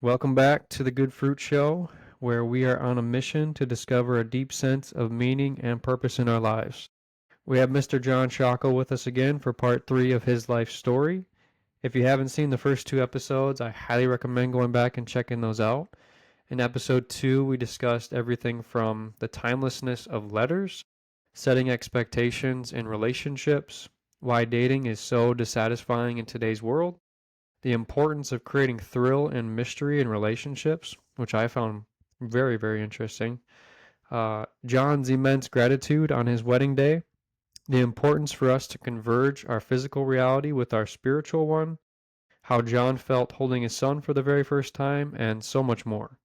Welcome back to the Good Fruit Show, where we are on a mission to discover a deep sense of meaning and purpose in our lives. We have Mr. John Shakal with us again for part 3 of his life story. If you haven't seen the first 2 episodes, I highly recommend going back and checking those out. In episode 2, we discussed everything from the timelessness of letters, setting expectations in relationships, why dating is so dissatisfying in today's world, the importance of creating thrill and mystery in relationships, which I found very, very interesting. John's immense gratitude on his wedding day, the importance for us to converge our physical reality with our spiritual one, how John felt holding his son for the very first time, and so much more.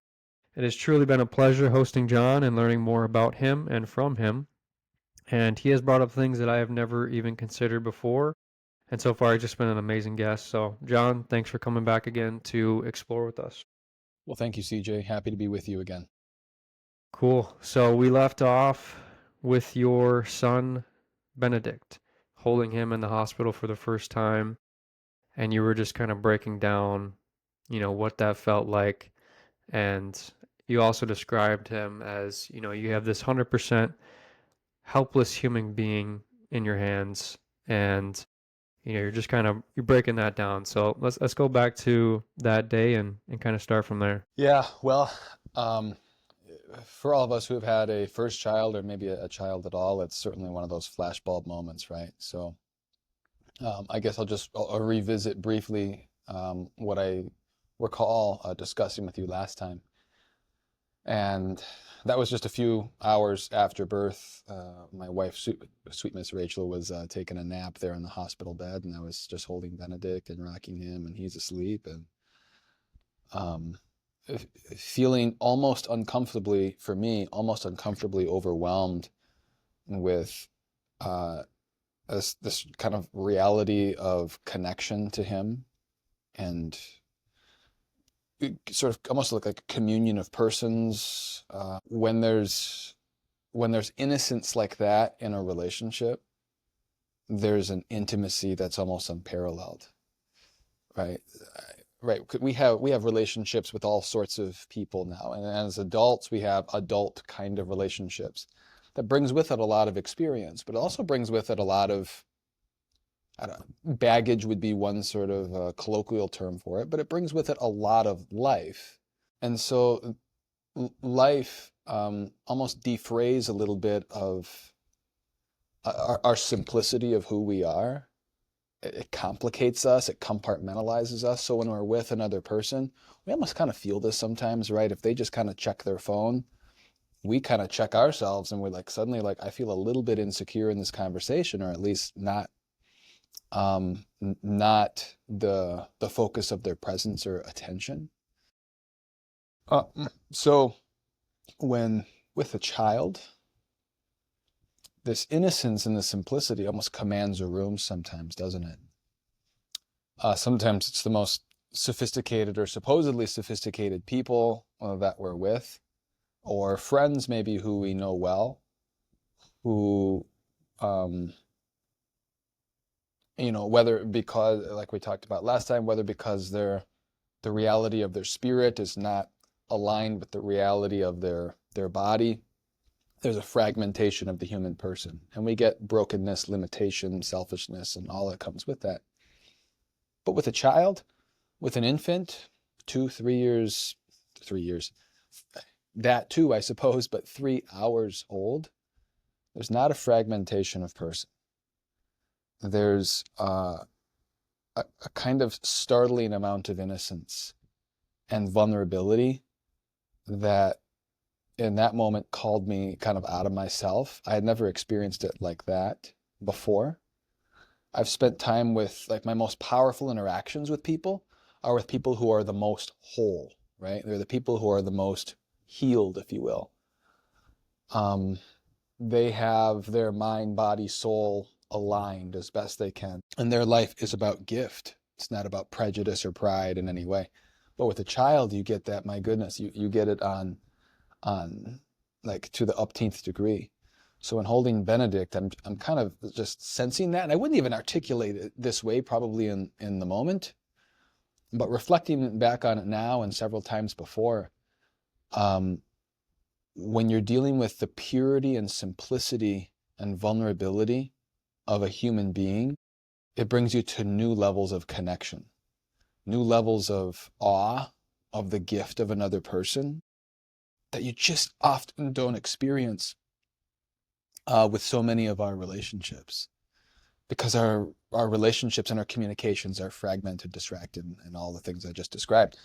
It has truly been a pleasure hosting John and learning more about him and from him. And he has brought up things that I have never even considered before. And so far, he's just been an amazing guest. So, John, thanks for coming back again to explore with us. Well, thank you, CJ. Happy to be with you again. Cool. So, we left off with your son, Benedict, holding him in the hospital for the first time. And you were just kind of breaking down, what that felt like. And you also described him as, you have this 100% helpless human being in your hands. And you're just you're breaking that down. So let's go back to that day and kind of start from there. Yeah, well, um, for all of us who have had a first child or maybe a child at all, it's certainly one of those flashbulb moments, right? So I guess I'll revisit briefly what I recall discussing with you last time. And that was just a few hours after birth. My wife, sweet Miss Rachel, was taking a nap there in the hospital bed, and I was just holding Benedict and rocking him, and he's asleep, and um, feeling almost uncomfortably, for me, almost uncomfortably overwhelmed with uh, this kind of reality of connection to him, and sort of almost like a communion of persons. When there's innocence like that in a relationship, there's an intimacy that's almost unparalleled, right? Right. We have relationships with all sorts of people now, and as adults, we have adult kind of relationships. That brings with it a lot of experience, but it also brings with it a lot of, I don't know, baggage would be one sort of colloquial term for it, but it brings with it a lot of life. And so life almost defrays a little bit of our simplicity of who we are. It complicates us, it compartmentalizes us. So when we're with another person, we almost kind of feel this sometimes, right? If they just kind of check their phone, we kind of check ourselves and we're like, suddenly, like, I feel a little bit insecure in this conversation, or at least not the focus of their presence or attention. Uh, so when with a child, this innocence and the simplicity almost commands a room sometimes, doesn't it? Sometimes it's the most sophisticated or supposedly sophisticated people that we're with, or friends maybe who we know well, who, whether because, like we talked about last time, whether because the reality of their spirit is not aligned with the reality of their body, there's a fragmentation of the human person, and we get brokenness, limitation, selfishness, and all that comes with that. But with a child, with an infant, 2, 3 years, that too, I suppose, but 3 hours old, there's not a fragmentation of person. There's a kind of startling amount of innocence and vulnerability that in that moment called me kind of out of myself. I had never experienced it like that before. I've spent time with, like, my most powerful interactions with people are with people who are the most whole, right? They're the people who are the most healed, if you will. They have their mind, body, soul aligned as best they can. And their life is about gift. It's not about prejudice or pride in any way. But with a child, you get that, my goodness, you get it on like to the upteenth degree. So in holding Benedict, I'm kind of just sensing that, and I wouldn't even articulate it this way probably in the moment, But reflecting back on it now and several times before, when you're dealing with the purity and simplicity and vulnerability of a human being, it brings you to new levels of connection, new levels of awe of the gift of another person that you just often don't experience with so many of our relationships, because our relationships and our communications are fragmented, distracted, and all the things I just described.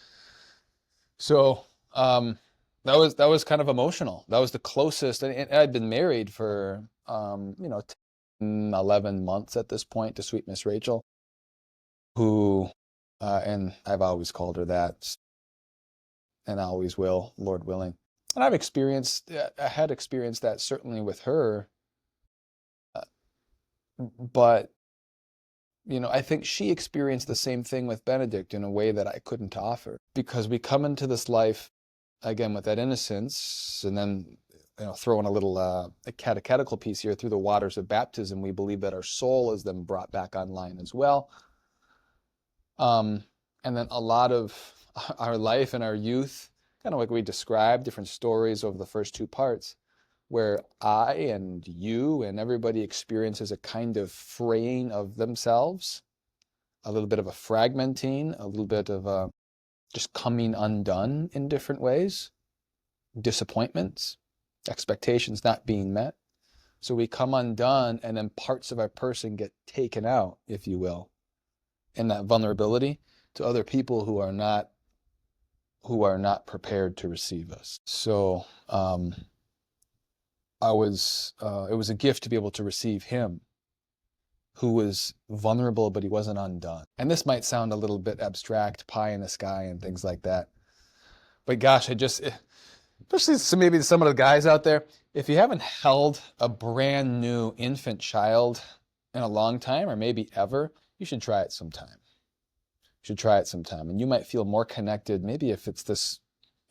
So that was kind of emotional. That was the closest, and I'd been married for 10, 11 months at this point to sweet Miss Rachel, who and I've always called her that, and I always will, Lord willing. And I had experienced that certainly with her, but I think she experienced the same thing with Benedict in a way that I couldn't offer, because we come into this life again with that innocence, and then throw in a little a catechetical piece here. Through the waters of baptism, we believe that our soul is then brought back online as well. And then a lot of our life and our youth, kind of like we described, different stories over the first two parts, where I and you and everybody experiences a kind of fraying of themselves, a little bit of a fragmenting, a little bit of a just coming undone in different ways, disappointments, expectations not being met. So we come undone, and then parts of our person get taken out, if you will, in that vulnerability to other people who are not prepared to receive us. So it was a gift to be able to receive him, who was vulnerable, but he wasn't undone. And this might sound a little bit abstract, pie in the sky and things like that. But gosh, especially maybe some of the guys out there, if you haven't held a brand new infant child in a long time, or maybe ever, you should try it sometime. And you might feel more connected. Maybe if it's this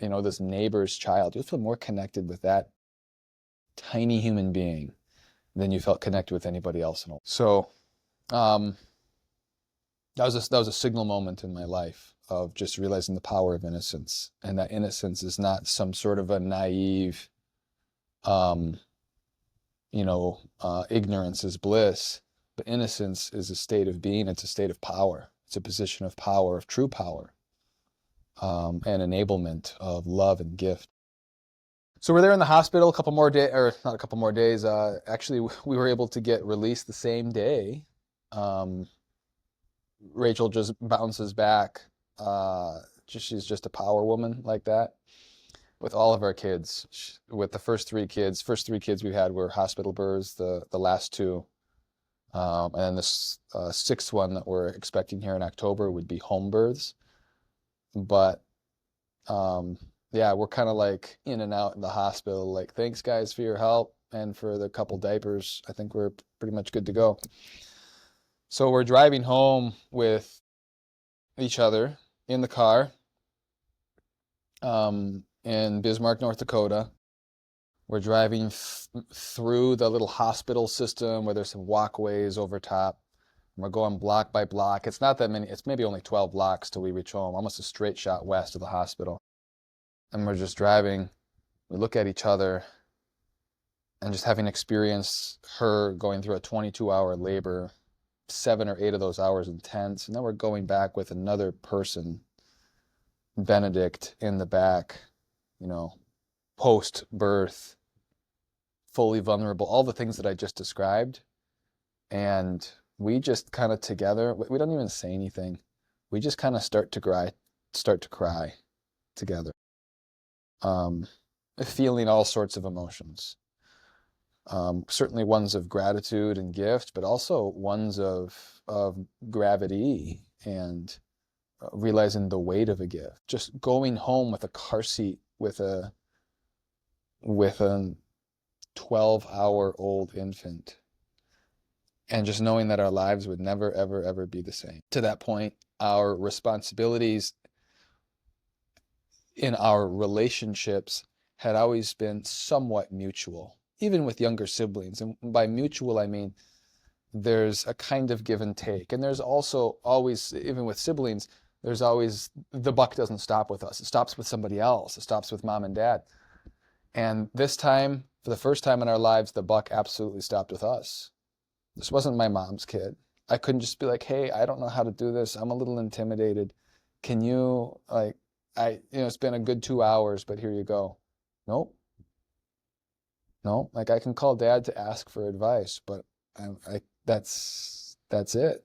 neighbor's child, you'll feel more connected with that tiny human being than you felt connected with anybody else. So that was a signal moment in my life of just realizing the power of innocence, and that innocence is not some sort of a naive, ignorance is bliss, but innocence is a state of being. It's a state of power. It's a position of power, of true power, and enablement of love and gift. So we're there in the hospital a couple more days, or not a couple more days. Actually, we were able to get released the same day. Rachel just bounces back. She's just a power woman like that. With all of our kids, with the first three kids we had were hospital births. The last two, and then this sixth one that we're expecting here in October would be home births. But yeah, we're kind of like in and out in the hospital. Like, thanks guys for your help and for the couple diapers. I think we're pretty much good to go. So we're driving home with each other in the car in Bismarck, North Dakota. We're driving through the little hospital system where there's some walkways over top. And we're going block by block. It's not that many. It's maybe only 12 blocks till we reach home, almost a straight shot west of the hospital. And we're just driving. We look at each other, and just having experienced her going through a 22-hour labor, 7 or 8 of those hours intense, and then we're going back with another person, Benedict, in the back, post-birth, fully vulnerable, all the things that I just described. And we just kind of together, we don't even say anything. We just kind of start to cry together, feeling all sorts of emotions. Certainly ones of gratitude and gift, but also ones of gravity and realizing the weight of a gift. Just going home with a car seat with a 12-hour-old infant, and just knowing that our lives would never, ever, ever be the same. To that point, our responsibilities in our relationships had always been somewhat mutual, even with younger siblings. And by mutual, I mean there's a kind of give and take. And there's also always, even with siblings, There's always, the buck doesn't stop with us. It stops with somebody else. It stops with mom and dad. And this time, for the first time in our lives, the buck absolutely stopped with us. This wasn't my mom's kid. I couldn't just be like, hey, I don't know how to do this. I'm a little intimidated. Can you, like, it's been a good 2 hours, but here you go. Nope. No, like I can call dad to ask for advice, but that's it.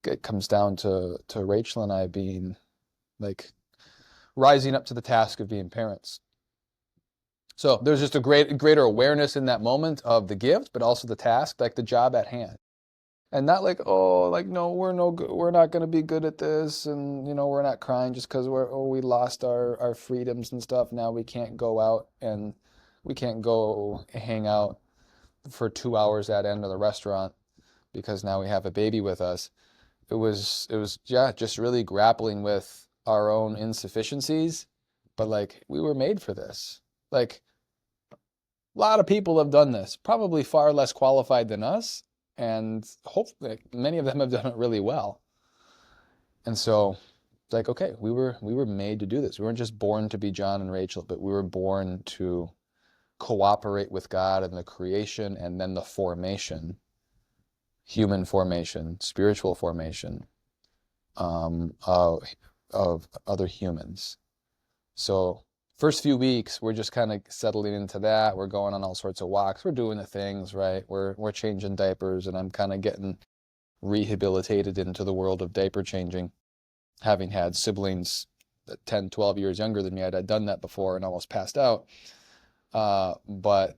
It comes down to Rachel and I being like rising up to the task of being parents. So there's just a greater awareness in that moment of the gift, but also the task, like the job at hand. And not like, oh, like, no, we're not going to be good at this. And, we're not crying just because we lost our freedoms and stuff. Now we can't go out and we can't go hang out for 2 hours at end of the restaurant because now we have a baby with us. It was, yeah, just really grappling with our own insufficiencies, but like we were made for this. Like a lot of people have done this, probably far less qualified than us, and hopefully many of them have done it really well. And so it's like, okay, we were made to do this. We weren't just born to be John and Rachel, but we were born to cooperate with God in the creation and then the formation, human formation, spiritual formation of other humans. So first few weeks, we're just kind of settling into that. We're going on all sorts of walks. We're doing the things, right? We're changing diapers, and I'm kind of getting rehabilitated into the world of diaper changing, having had siblings 10, 12 years younger than me. I'd done that before and almost passed out. But,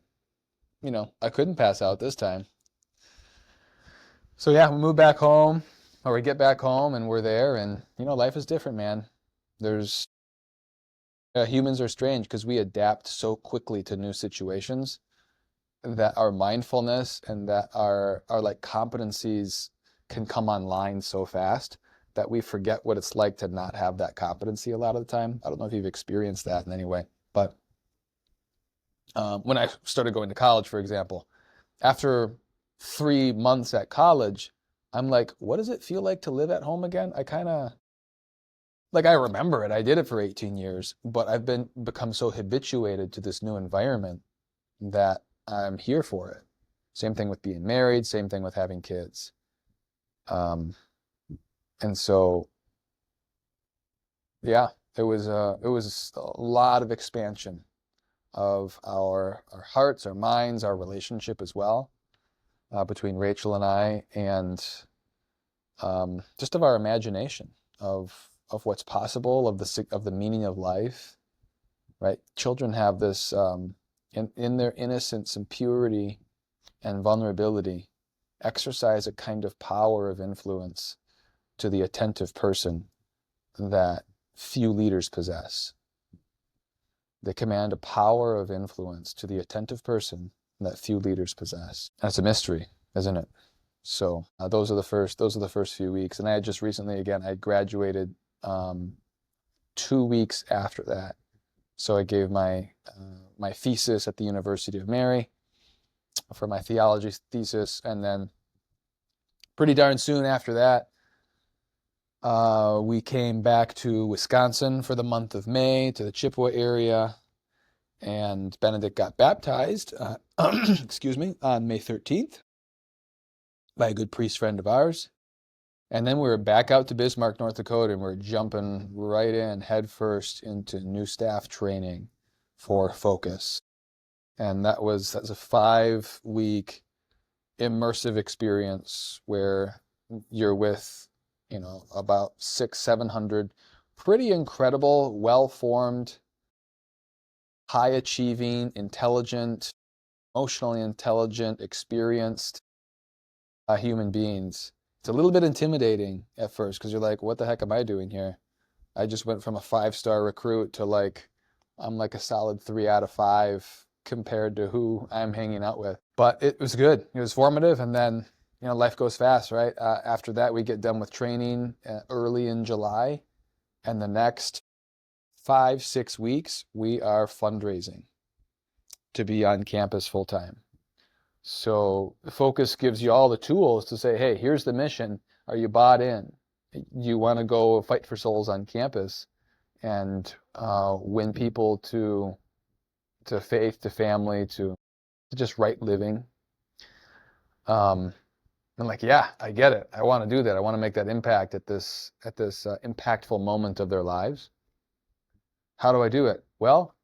I couldn't pass out this time. So yeah, we move back home, or we get back home and we're there, and, life is different, man. Humans are strange because we adapt so quickly to new situations that our mindfulness and that our like competencies can come online so fast that we forget what it's like to not have that competency a lot of the time. I don't know if you've experienced that in any way, but when I started going to college, for example, after 3 months at college, I'm like, what does it feel like to live at home again? I kind of, like, I remember it. I did it for 18 years, but I've become so habituated to this new environment that I'm here for it. Same thing with being married, same thing with having kids. And so, yeah, it was a lot of expansion of our hearts, our minds, our relationship as well, between Rachel and I, and just of our imagination of what's possible, of the meaning of life, right? Children have this, in their innocence and purity and vulnerability, exercise a kind of power of influence to the attentive person that few leaders possess. They command a power of influence to the attentive person that few leaders possess. And it's a mystery, isn't it? So those are the first few weeks. And I had just recently, again, I graduated 2 weeks after that. So I gave my thesis at the University of Mary for my theology thesis, and then pretty darn soon after that, we came back to Wisconsin for the month of May, to the Chippewa area, and Benedict got baptized, excuse me, on May 13th by a good priest friend of ours. And then we were back out to Bismarck, North Dakota, and we're jumping right in head first into new staff training for Focus. And that's a 5-week immersive experience where you're with, about 600-700 pretty incredible, well-formed, high-achieving, intelligent, emotionally intelligent, experienced human beings. It's a little bit intimidating at first because you're like, what the heck am I doing here? I just went from a 5-star recruit to I'm like a solid 3 out of 5 compared to who I'm hanging out with. But it was good. It was formative. And then, life goes fast, right? After that, we get done with training early in July. And the next 5-6 weeks, we are fundraising to be on campus full time. So Focus gives you all the tools to say, hey, here's the mission. Are you bought in? You want to go fight for souls on campus and win people to faith, to family, to just right living. I'm like, yeah, I get it. I want to do that. I want to make that impact at this impactful moment of their lives. How do I do it? Well,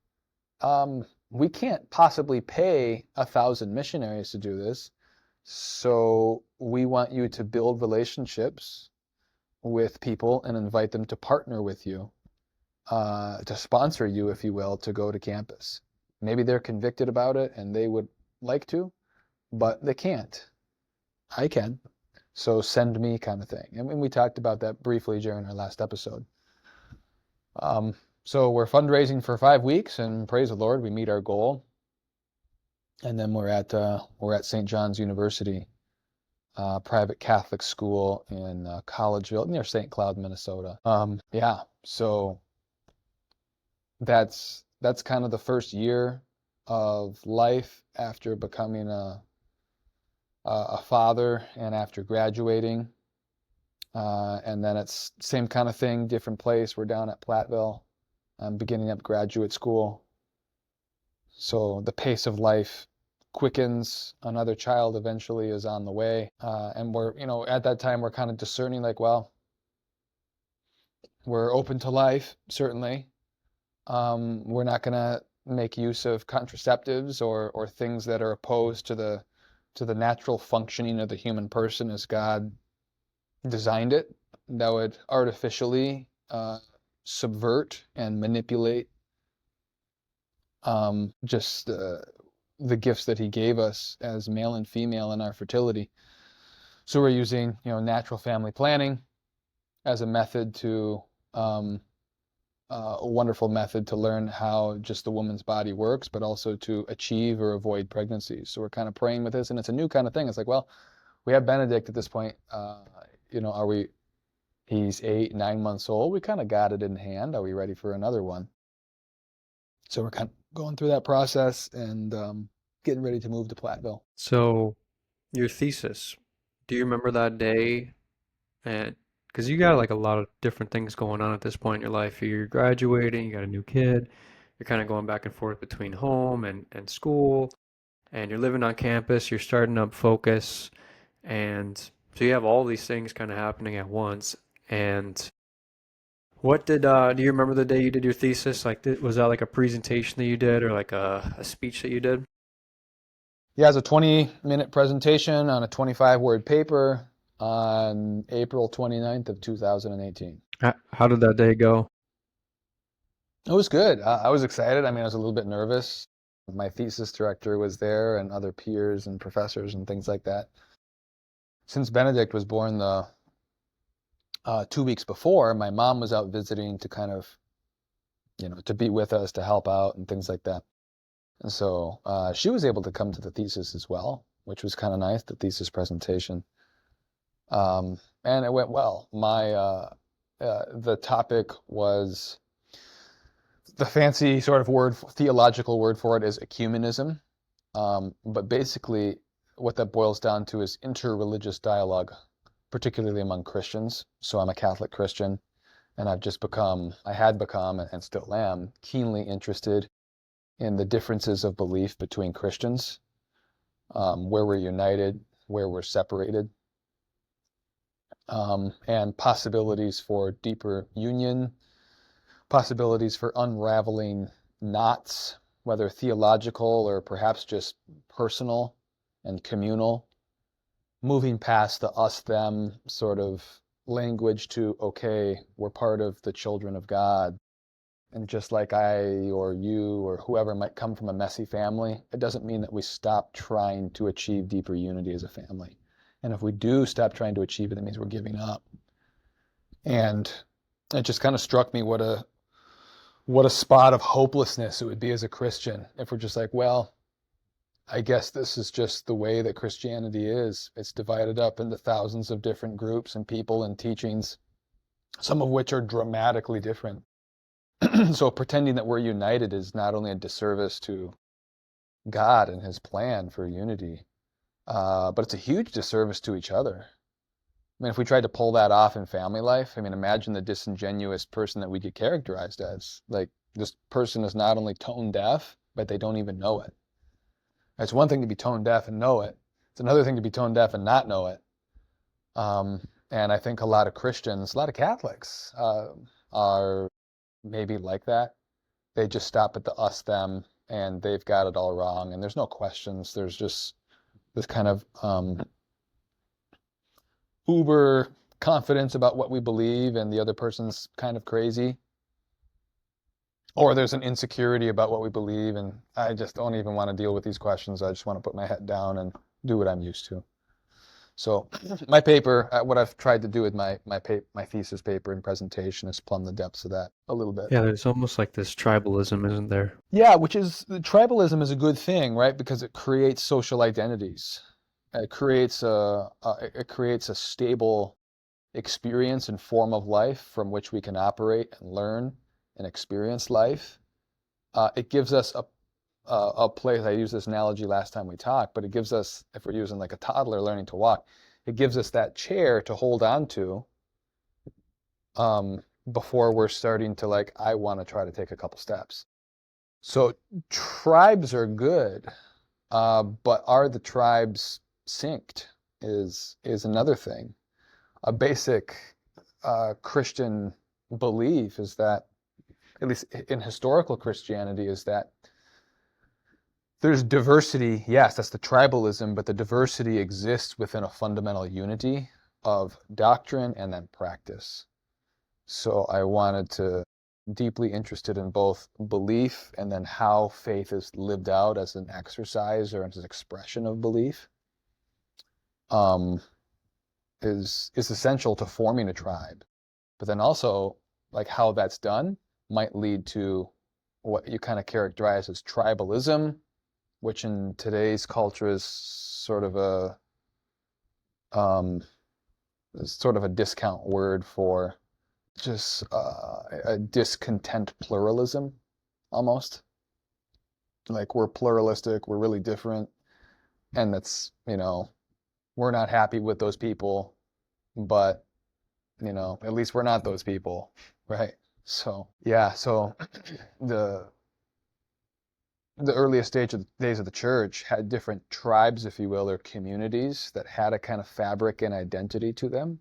we can't possibly pay 1,000 missionaries to do this. So we want you to build relationships with people and invite them to partner with you, to sponsor you, if you will, to go to campus. Maybe they're convicted about it and they would like to, but they can't. I can. So send me, kind of thing. And we talked about that briefly during our last episode. So we're fundraising for 5 weeks, and praise the Lord, we meet our goal. And then we're at St. John's University, private Catholic school in Collegeville, near St. Cloud, Minnesota. Yeah, so that's kind of the first year of life after becoming a father and after graduating. And then it's same kind of thing, different place. We're down at Platteville. I'm beginning up graduate school. So the pace of life quickens. Another child eventually is on the way. And we're, at that time, we're kind of discerning, like, well, we're open to life, certainly. We're not going to make use of contraceptives or things that are opposed to the natural functioning of the human person as God designed it, that would artificially subvert and manipulate just the gifts that he gave us as male and female in our fertility. So we're using, natural family planning as a method to a wonderful method to learn how just the woman's body works, but also to achieve or avoid pregnancies. So we're kind of praying with this, and it's a new kind of thing. It's like, well, we have Benedict at this point. He's 8, 9 months old. We kind of got it in hand. Are we ready for another one? So we're kind of going through that process and getting ready to move to Platteville. So, your thesis, do you remember that day? And because you got like a lot of different things going on at this point in your life. You're graduating, you got a new kid, you're kind of going back and forth between home and school, and you're living on campus, you're starting up Focus, and so you have all these things kind of happening at once. And what do you remember the day you did your thesis? Like, was that like a presentation that you did or like a speech that you did? Yeah, it's a 20-minute presentation on a 25-word paper on April 29th of 2018. How did that day go? It was good. I was excited. I mean, I was a little bit nervous. My thesis director was there and other peers and professors and things like that. Since Benedict was born the 2 weeks before, my mom was out visiting to kind of, to be with us, to help out and things like that. And so she was able to come to the thesis as well, which was kind of nice, the thesis presentation. And it went well. The topic was, the fancy sort of theological word for it is ecumenism. But basically what that boils down to is interreligious dialogue, particularly among Christians. So I'm a Catholic Christian, and I had become, and still am, keenly interested in the differences of belief between Christians, where we're united, where we're separated, and possibilities for deeper union, possibilities for unraveling knots, whether theological or perhaps just personal and communal, moving past the us-them sort of language to, okay, we're part of the children of God. And just like I or you or whoever might come from a messy family, it doesn't mean that we stop trying to achieve deeper unity as a family. And if we do stop trying to achieve it, that means we're giving up. And it just kind of struck me what a spot of hopelessness it would be as a Christian if we're just like, well, I guess this is just the way that Christianity is. It's divided up into thousands of different groups and people and teachings, some of which are dramatically different. So pretending that we're united is not only a disservice to God and his plan for unity, but it's a huge disservice to each other. I mean, if we tried to pull that off in family life, I mean, imagine the disingenuous person that we get characterized as. Like, this person is not only tone deaf, but they don't even know it. It's one thing to be tone deaf and know it. It's another thing to be tone deaf and not know it. And I think a lot of Christians, a lot of Catholics, are maybe like that. They just stop at the us, them, and they've got it all wrong. And there's no questions. There's just this kind of uber confidence about what we believe, and the other person's kind of crazy. Or there's an insecurity about what we believe, and I just don't even want to deal with these questions. I just want to put my head down and do what I'm used to. So my paper, what I've tried to do with my thesis paper and presentation is plumb the depths of that a little bit. Yeah, there's almost like this tribalism, isn't there? Yeah, which is, tribalism is a good thing, right? Because it creates social identities. It creates a stable experience and form of life from which we can operate and learn and experience life. It gives us a place. I used this analogy last time we talked, but it gives us, if we're using like a toddler learning to walk, it gives us that chair to hold on to before we're starting to like, I want to try to take a couple steps. So tribes are good, but are the tribes synced is another thing. A basic Christian belief is that, at least in historical Christianity, is that there's diversity. Yes, that's the tribalism, but the diversity exists within a fundamental unity of doctrine and then practice. So I wanted to deeply interested in both belief and then how faith is lived out as an exercise or as an expression of belief. Is essential to forming a tribe, but then also like how that's done might lead to what you kind of characterize as tribalism, which in today's culture is sort of a discount word for just a discontent pluralism, almost. Like, we're pluralistic, we're really different, and that's, we're not happy with those people, but at least we're not those people, right? So yeah, so the earliest days of the church had different tribes, if you will, or communities that had a kind of fabric and identity to them,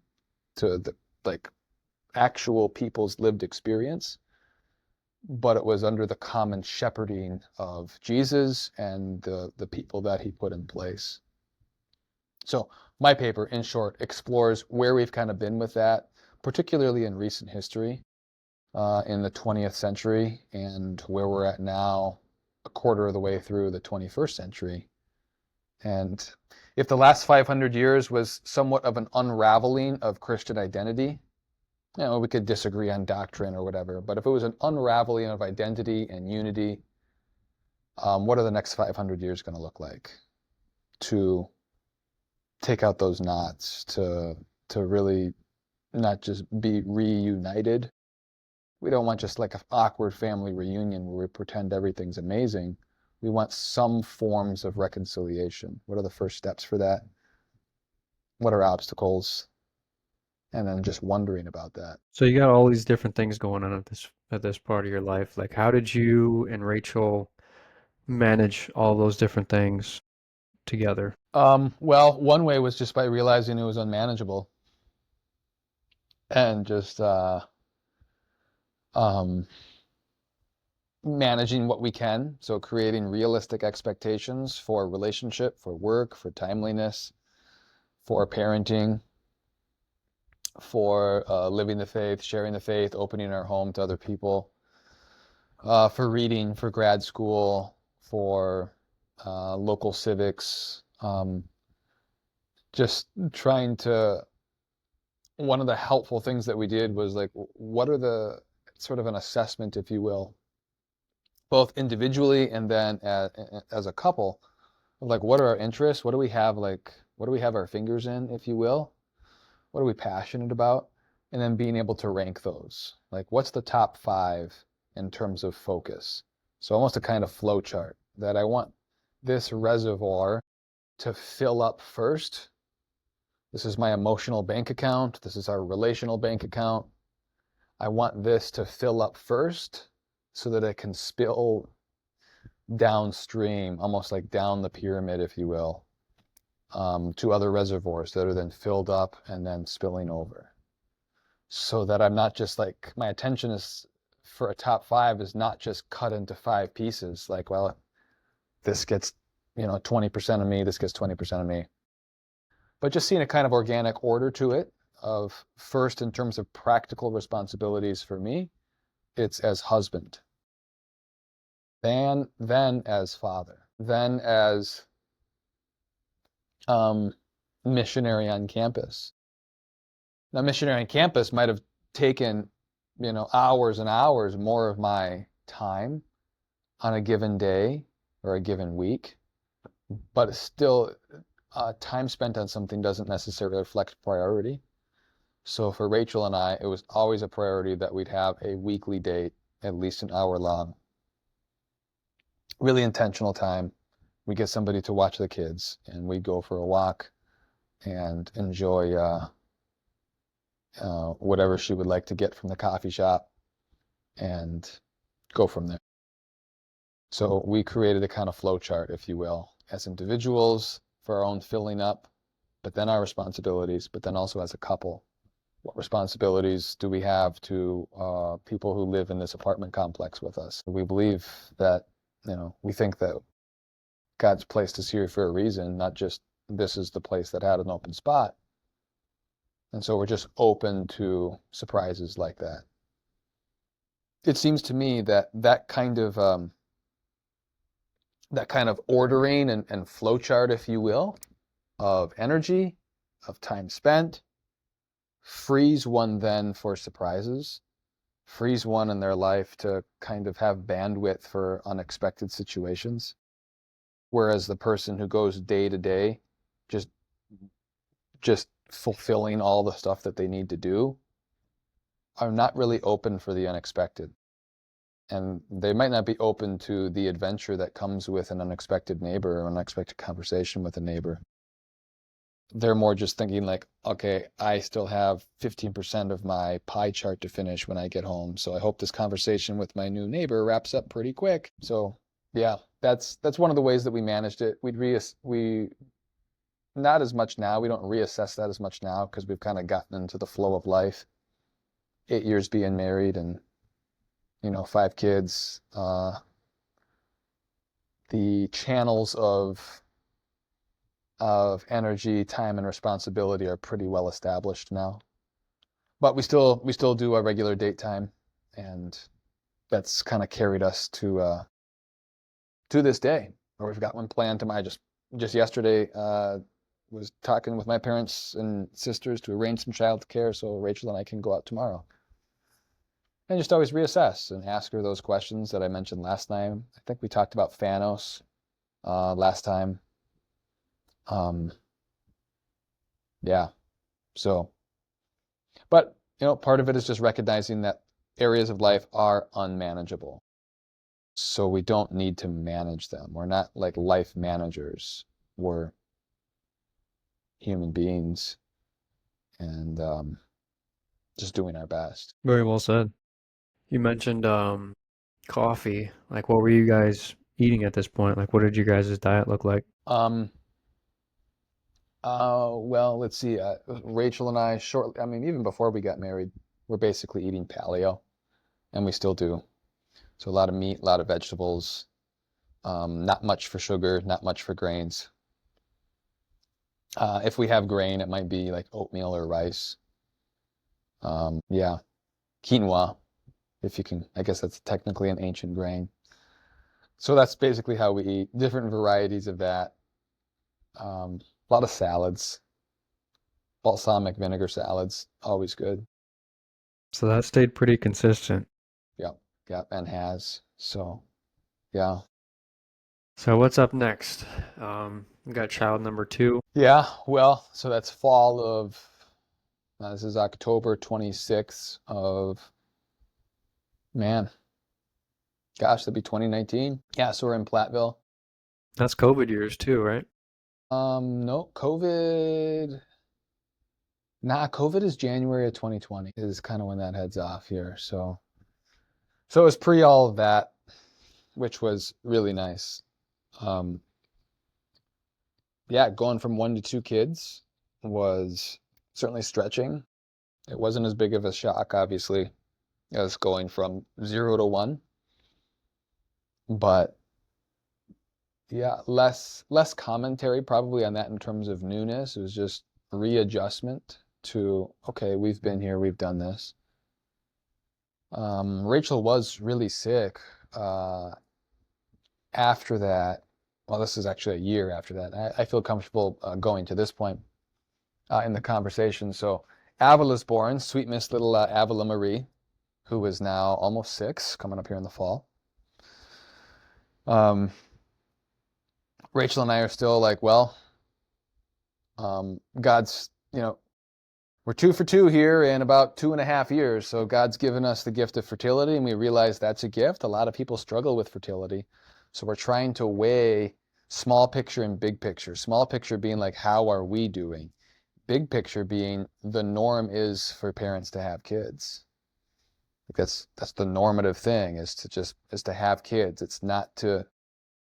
to the like actual people's lived experience, but it was under the common shepherding of Jesus and the people that he put in place. So my paper, in short, explores where we've kind of been with that, particularly in recent history, in the 20th century, and where we're at now, a quarter of the way through the 21st century. And if the last 500 years was somewhat of an unraveling of Christian identity, we could disagree on doctrine or whatever, but if it was an unraveling of identity and unity, what are the next 500 years going to look like to take out those knots, to really not just be reunited? We don't want just like an awkward family reunion where we pretend everything's amazing. We want some forms of reconciliation. What are the first steps for that? What are obstacles? And then just wondering about that. So you got all these different things going on at this part of your life. Like, how did you and Rachel manage all those different things together? Well, one way was just by realizing it was unmanageable and just managing what we can. So creating realistic expectations for relationship, for work, for timeliness, for parenting, for living the faith, sharing the faith, opening our home to other people, for reading, for grad school, for local civics, just trying to, one of the helpful things that we did was like, what are the sort of an assessment, if you will, both individually and then as a couple, of like, what are our interests? What do we have, like, what do we have our fingers in, if you will? What are we passionate about? And then being able to rank those. Like, what's the top 5 in terms of focus? So almost a kind of flow chart that I want this reservoir to fill up first This is my emotional bank account. This is our relational bank account. I want this to fill up first so that it can spill downstream, almost like down the pyramid, if you will, to other reservoirs that are then filled up and then spilling over. So that I'm not just like, my attention is for a top 5 is not just cut into 5 pieces. Like, well, this gets, 20% of me, this gets 20% of me. But just seeing a kind of organic order to it of first in terms of practical responsibilities for me, it's as husband, then as father, then as missionary on campus. Now, missionary on campus might have taken, hours and hours more of my time on a given day or a given week, but it's still time spent on something doesn't necessarily reflect priority. So for Rachel and I, it was always a priority that we'd have a weekly date, at least an hour long, really intentional time. We get somebody to watch the kids, and we go for a walk and enjoy whatever she would like to get from the coffee shop and go from there. So we created a kind of flow chart, if you will, as individuals for our own filling up, but then our responsibilities, but then also as a couple. What responsibilities do we have to people who live in this apartment complex with us? We believe that, we think that God's placed us here for a reason, not just this is the place that had an open spot. And so we're just open to surprises like that. It seems to me that that kind of ordering and flow chart, if you will, of energy, of time spent, frees one then for surprises, frees one in their life to kind of have bandwidth for unexpected situations. Whereas the person who goes day to day, just fulfilling all the stuff that they need to do, are not really open for the unexpected. And they might not be open to the adventure that comes with an unexpected neighbor or an unexpected conversation with a neighbor. They're more just thinking like, okay, I still have 15% of my pie chart to finish when I get home. So I hope this conversation with my new neighbor wraps up pretty quick. So yeah, that's one of the ways that we managed it. We not as much now. We don't reassess that as much now because we've kind of gotten into the flow of life. 8 years being married and 5 kids. The channels of energy, time, and responsibility are pretty well established now. But we still do a regular date time, and that's kind of carried us to this day, where we've got one planned tomorrow. Just yesterday was talking with my parents and sisters to arrange some childcare so Rachel and I can go out tomorrow. And just always reassess and ask her those questions that I mentioned last time. I think we talked about Thanos last time. Yeah. So, but part of it is just recognizing that areas of life are unmanageable. So we don't need to manage them. We're not like life managers. We're human beings and just doing our best. Very well said. You mentioned coffee. Like, what were you guys eating at this point? Like, what did your guys' diet look like? Well, let's see. Rachel and I, even before we got married, we're basically eating paleo, and we still do. So a lot of meat, a lot of vegetables, not much for sugar, not much for grains. If we have grain, it might be like oatmeal or rice. Yeah, quinoa, if you can. I guess that's technically an ancient grain. So that's basically how we eat. Different varieties of that. A lot of salads. Balsamic vinegar salads, always good. So that stayed pretty consistent. Yep, yep, and has. So, yeah. So what's up next? We got child number 2. Yeah, well, so that's fall of, this is October 26th of, man, gosh, that'd be 2019. Yeah, so we're in Platteville. That's COVID years too, right? No, COVID. Nah, COVID is January of 2020 is kind of when that heads off here. So it was pre all of that, which was really nice. Um, yeah, going from one to two kids was certainly stretching. It wasn't as big of a shock, obviously, as going from 0 to 1, but yeah, less commentary probably on that in terms of newness. It was just readjustment to, okay, we've been here, we've done this. Rachel was really sick uh, after that. Well, this is actually a year after that. I feel comfortable going to this point in the conversation. So Avila's born, sweet Miss little Avila Marie, who is now almost 6, coming up here in the fall. Um, Rachel and I are still like, well, God's, we're 2 for 2 here in about 2.5 years. So God's given us the gift of fertility, and we realize that's a gift. A lot of people struggle with fertility. So we're trying to weigh small picture and big picture. Small picture being like, how are we doing? Big picture being the norm is for parents to have kids. That's the normative thing is to have kids. It's not to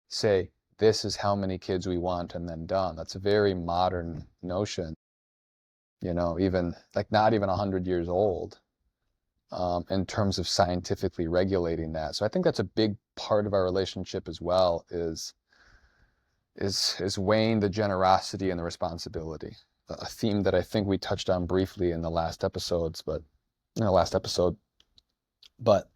say this is how many kids we want and then done. That's a very modern notion, even like not even 100 years old, in terms of scientifically regulating that. So I think that's a big part of our relationship as well is weighing the generosity and the responsibility. A theme that I think we touched on briefly in the last episodes, but in the last episode, but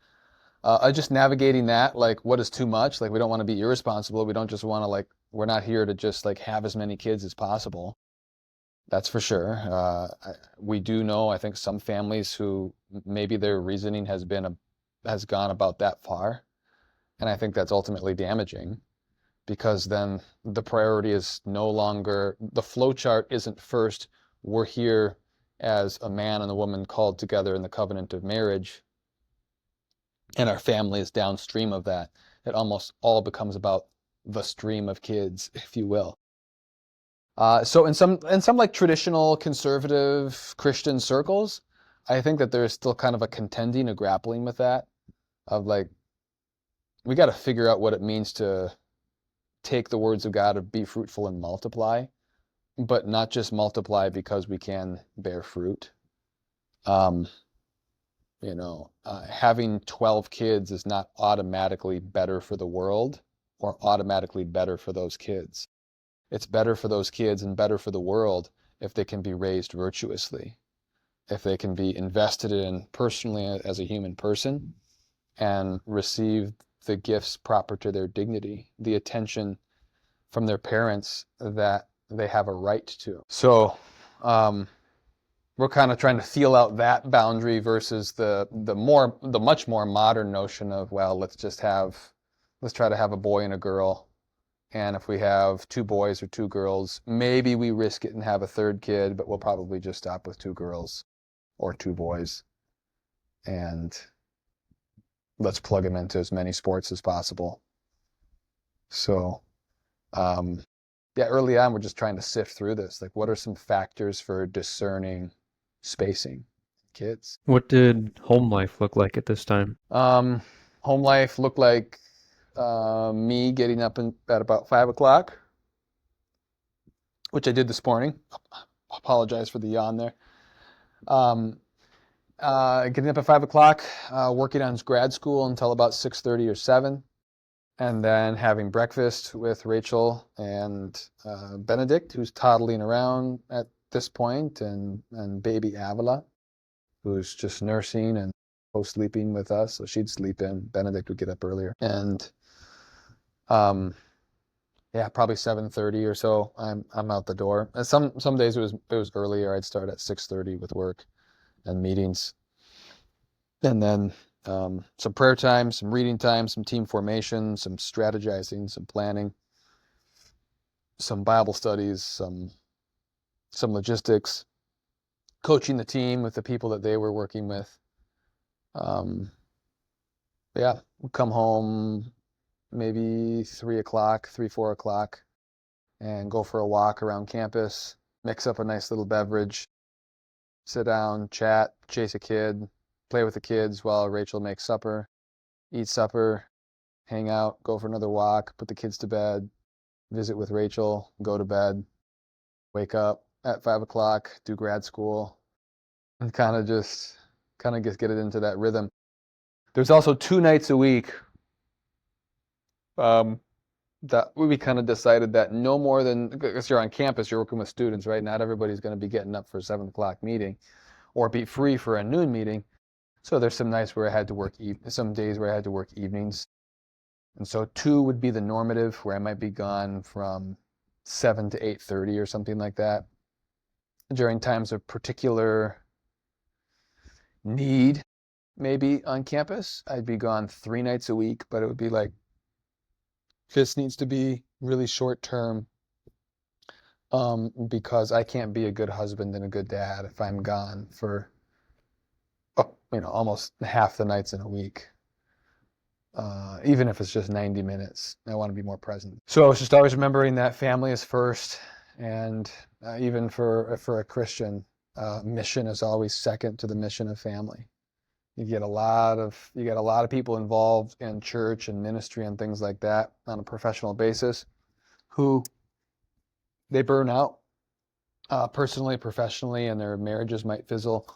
just navigating that, like what is too much? Like we don't want to be irresponsible. We don't just want to we're not here to just like have as many kids as possible. That's for sure. We do know, I think, some families who maybe their reasoning has gone about that far, and I think that's ultimately damaging because then the priority is no longer the flow chart isn't first. We're here as a man and a woman called together in the covenant of marriage, and our family is downstream of that. It almost all becomes about the stream of kids, if you will. So in some like traditional conservative Christian circles, I think that there's still kind of a contending, a grappling with that of like we got to figure out what it means to take the words of God of be fruitful and multiply, but not just multiply because we can bear fruit. Um, having 12 kids is not automatically better for the world or automatically better for those kids. It's better for those kids and better for the world if they can be raised virtuously, if they can be invested in personally as a human person and receive the gifts proper to their dignity, the attention from their parents that they have a right to. So we're kind of trying to feel out that boundary versus the much more modern notion of, well, let's try to have a boy and a girl. And if we have 2 boys or 2 girls, maybe we risk it and have a third kid, but we'll probably just stop with 2 girls or 2 boys. And let's plug them into as many sports as possible. So, yeah, early on, we're just trying to sift through this. Like, what are some factors for discerning spacing kids? What did home life look like at this time? Home life looked like me getting up at about 5 o'clock, which I did this morning. Apologize for the yawn there. Getting up at 5 o'clock, working on grad school until about 6:30 or 7, and then having breakfast with Rachel and Benedict, who's toddling around at this point, and baby Avila, who's just nursing and co-sleeping with us. So she'd sleep in. Benedict would get up earlier. And yeah, probably 7:30 or so, I'm out the door. And some days it was earlier. I'd start at 6:30 with work and meetings. And then some prayer time, some reading time, some team formation, some strategizing, some planning, some Bible studies, some logistics, coaching the team with the people that they were working with. Yeah, we'll come home maybe 3 o'clock, 3, 4 o'clock, and go for a walk around campus, mix up a nice little beverage, sit down, chat, chase a kid, play with the kids while Rachel makes supper, eat supper, hang out, go for another walk, put the kids to bed, visit with Rachel, go to bed, wake up at 5 o'clock, do grad school, and kind of just get it into that rhythm. There's also 2 nights a week um, that we kind of decided that no more than, because you're on campus, you're working with students, right? Not everybody's going to be getting up for a 7 o'clock meeting or be free for a noon meeting. So there's some nights where I had to work, some days where I had to work evenings. And so 2 would be the normative, where I might be gone from 7 to 8:30 or something like that. During times of particular need, maybe on campus, I'd be gone 3 nights a week, but it would be like, this needs to be really short term, because I can't be a good husband and a good dad if I'm gone for, almost half the nights in a week. Even if it's just 90 minutes, I want to be more present. So I was just always remembering that family is first, and even for a Christian, mission is always second to the mission of family. You get a lot of people involved in church and ministry and things like that on a professional basis, who they burn out, personally, professionally, and their marriages might fizzle.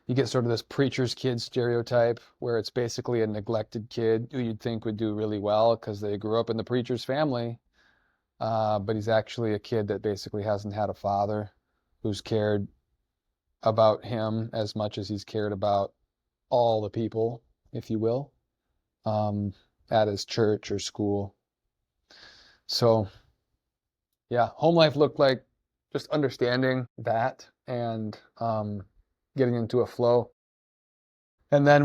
You get sort of this preacher's kid stereotype, where it's basically a neglected kid who you'd think would do really well because they grew up in the preacher's family, but he's actually a kid that basically hasn't had a father who's cared about him as much as he's cared about all the people, if you will, at his church or school. So yeah, home life looked like just understanding that and getting into a flow. And then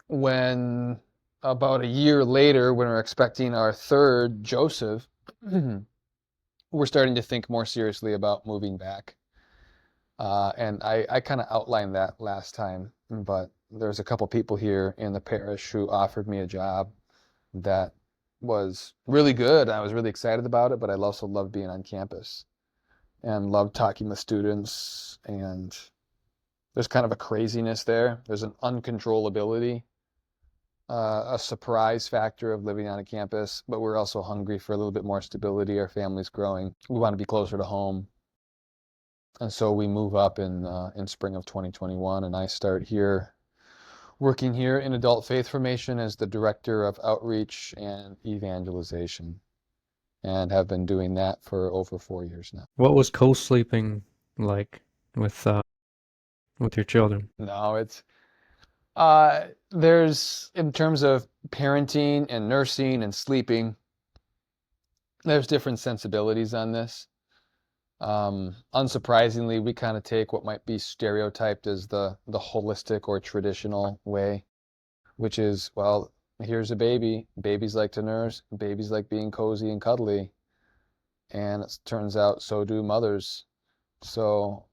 when about a year later, when we're expecting our third, Joseph, we're starting to think more seriously about moving back. And I kind of outlined that last time, but there's a couple people here in the parish who offered me a job that was really good. I was really excited about it, but I also loved being on campus and loved talking with students. And there's kind of a craziness there. There's an uncontrollability, a surprise factor of living on a campus, but we're also hungry for a little bit more stability. Our family's growing. We want to be closer to home. And so we move up in spring of 2021, and I start here, working here in adult faith formation as the director of outreach and evangelization, and have been doing that for over 4 years now. What was co-sleeping like with your children? No, there's, in terms of parenting and nursing and sleeping, there's different sensibilities on this. Unsurprisingly, we kind of take what might be stereotyped as the holistic or traditional way, which is, well, here's a baby. Babies like to nurse. Babies like being cozy and cuddly. And it turns out so do mothers. So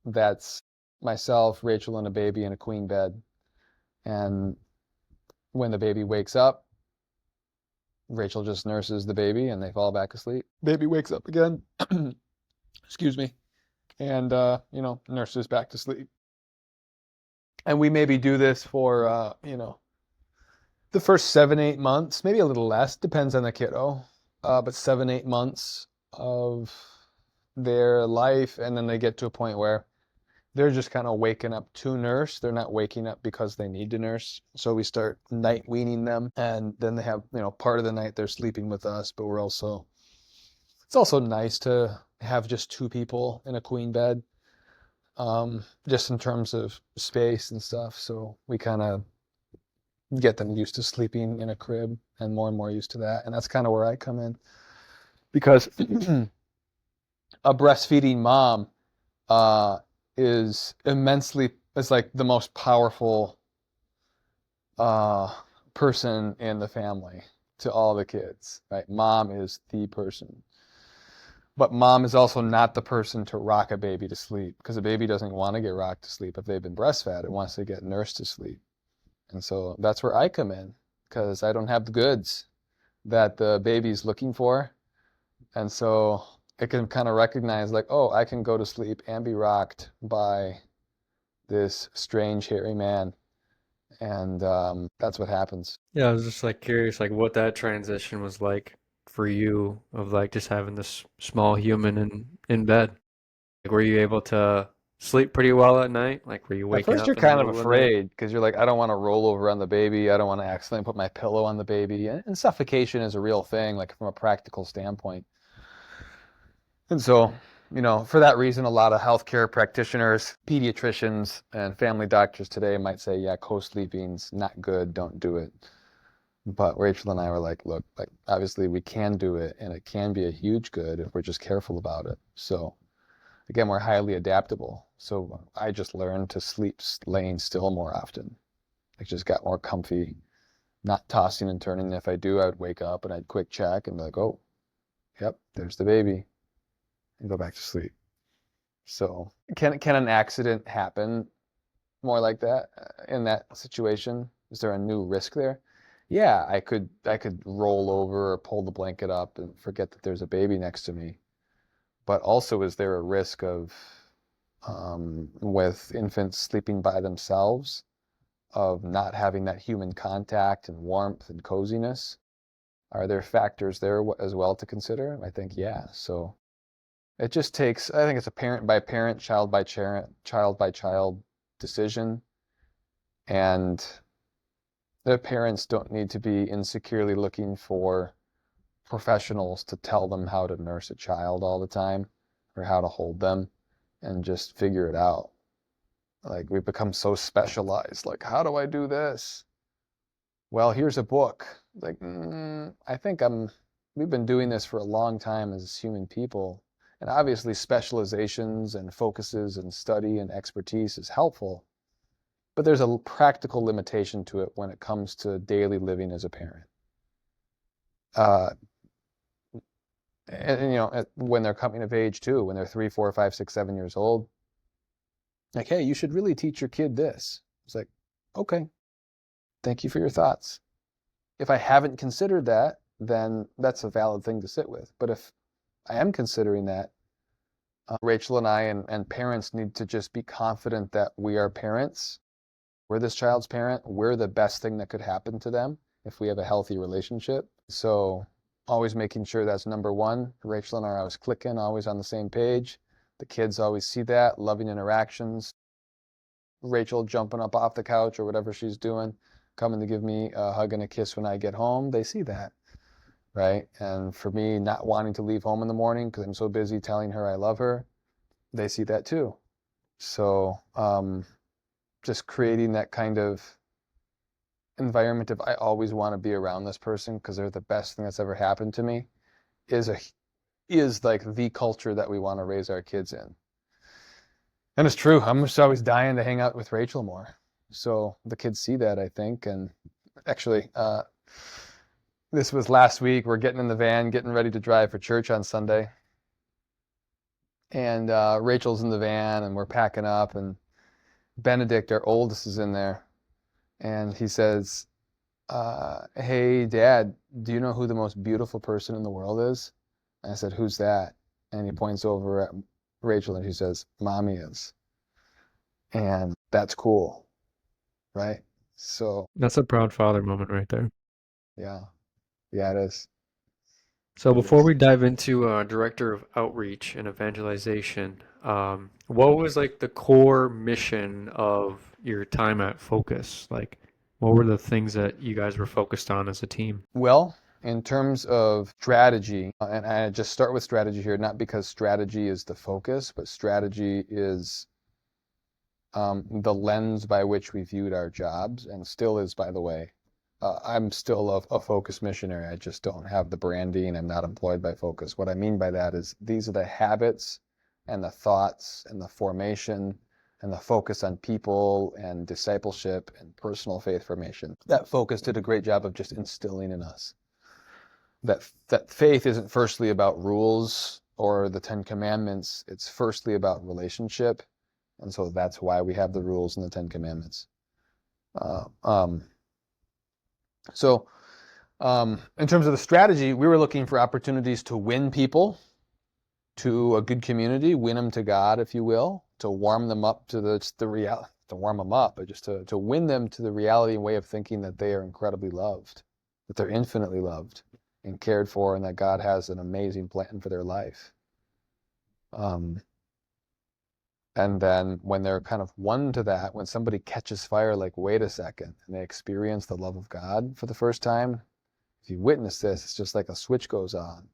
that's myself, Rachel, and a baby in a queen bed. And when the baby wakes up, Rachel just nurses the baby and they fall back asleep. Baby wakes up again, excuse me, and nurses back to sleep. And we maybe do this for the first 7-8 months, maybe a little less, depends on the kiddo, but 7-8 months of their life, and then they get to a point where they're just kind of waking up to nurse. They're not waking up because they need to nurse. So we start night weaning them, and then they have, part of the night they're sleeping with us, but it's also nice to have just 2 people in a queen bed, just in terms of space and stuff. So we kind of get them used to sleeping in a crib and more used to that. And that's kind of where I come in, because a breastfeeding mom is like the most powerful person in the family to all the kids, right? Mom is the person. But mom is also not the person to rock a baby to sleep, because a baby doesn't want to get rocked to sleep if they've been breastfed. It wants to get nursed to sleep. And so that's where I come in, because I don't have the goods that the baby's looking for. And so it can kind of recognize like, oh, I can go to sleep and be rocked by this strange hairy man, and that's what happens. Yeah, I was just like curious, like what that transition was like for you of like just having this small human in bed. Like, were you able to sleep pretty well at night? Like, were you At waking first, you're up in the kind of middle of the night? afraid because you're like, I don't want to roll over on the baby. I don't want to accidentally put my pillow on the baby. And suffocation is a real thing, like from a practical standpoint. And so, for that reason, a lot of healthcare practitioners, pediatricians, and family doctors today might say, yeah, co-sleeping's not good, don't do it. But Rachel and I were like, look, like obviously we can do it, and it can be a huge good if we're just careful about it. So again, we're highly adaptable. So I just learned to sleep laying still more often. I just got more comfy, not tossing and turning. If I do, I would wake up and I'd quick check and be like, oh, yep, there's the baby, and go back to sleep. So can an accident happen more like that in that situation? Is there a new risk there? Yeah, I could roll over or pull the blanket up and forget that there's a baby next to me. But also, is there a risk of with infants sleeping by themselves, of not having that human contact and warmth and coziness? Are there factors there as well to consider? I think, yeah. So it just takes, I think it's a parent by parent, child by child decision. And their parents don't need to be insecurely looking for professionals to tell them how to nurse a child all the time or how to hold them, and just figure it out. Like we've become so specialized. Like, how do I do this? Well, here's a book. Like, I think we've been doing this for a long time as human people. And obviously specializations and focuses and study and expertise is helpful, but there's a practical limitation to it when it comes to daily living as a parent. Uh, when they're coming of age too, when they're 3, 4, 5, 6, 7 years old, like, hey, you should really teach your kid this. It's like, okay, thank you for your thoughts. If I haven't considered that, then that's a valid thing to sit with. But if I am considering that, Rachel and I and parents need to just be confident that we are parents. We're this child's parent. We're the best thing that could happen to them if we have a healthy relationship. So always making sure that's number one. Rachel and I are always clicking, always on the same page. The kids always see that, loving interactions. Rachel jumping up off the couch or whatever she's doing, coming to give me a hug and a kiss when I get home. They see that, right? And for me, not wanting to leave home in the morning because I'm so busy telling her I love her, they see that too. So just creating that kind of environment of I always want to be around this person because they're the best thing that's ever happened to me is like the culture that we want to raise our kids in. And it's true. I'm just always dying to hang out with Rachel more. So the kids see that, I think. And actually, this was last week. We're getting in the van, getting ready to drive for church on Sunday. And Rachel's in the van, and we're packing up. And Benedict, our oldest, is in there. And he says, hey, Dad, do you know who the most beautiful person in the world is? And I said, who's that? And he points over at Rachel, and she says, Mommy is. And that's cool, right? So, That's a proud father moment right there. yeah, yeah, it is. So It before is. we dive into Director of Outreach and Evangelization, what was like the core mission of your time at Focus? Like, what were the things that you guys were focused on as a team? Well, in terms of strategy, and I just start with strategy here, not because strategy is the focus, but strategy is the lens by which we viewed our jobs, and still is, by the way. I'm still a Focus missionary. I just don't have the branding. I'm not employed by Focus. What I mean by that is these are the habits and the thoughts and the formation and the focus on people and discipleship and personal faith formation. That Focus did a great job of just instilling in us that faith isn't firstly about rules or the Ten Commandments. It's firstly about relationship. And so that's why we have the rules and the Ten Commandments. Uh, um, So in terms of the strategy, we were looking for opportunities to win people to a good community, win them to God, if you will, to warm them up to the reality, to warm them up, but just to win them to the reality and way of thinking that they are incredibly loved, that they're infinitely loved and cared for, and that God has an amazing plan for their life. And then when they're kind of won to that, when somebody catches fire, like, wait a second, and they experience the love of God for the first time, if you witness this, it's just like a switch goes on.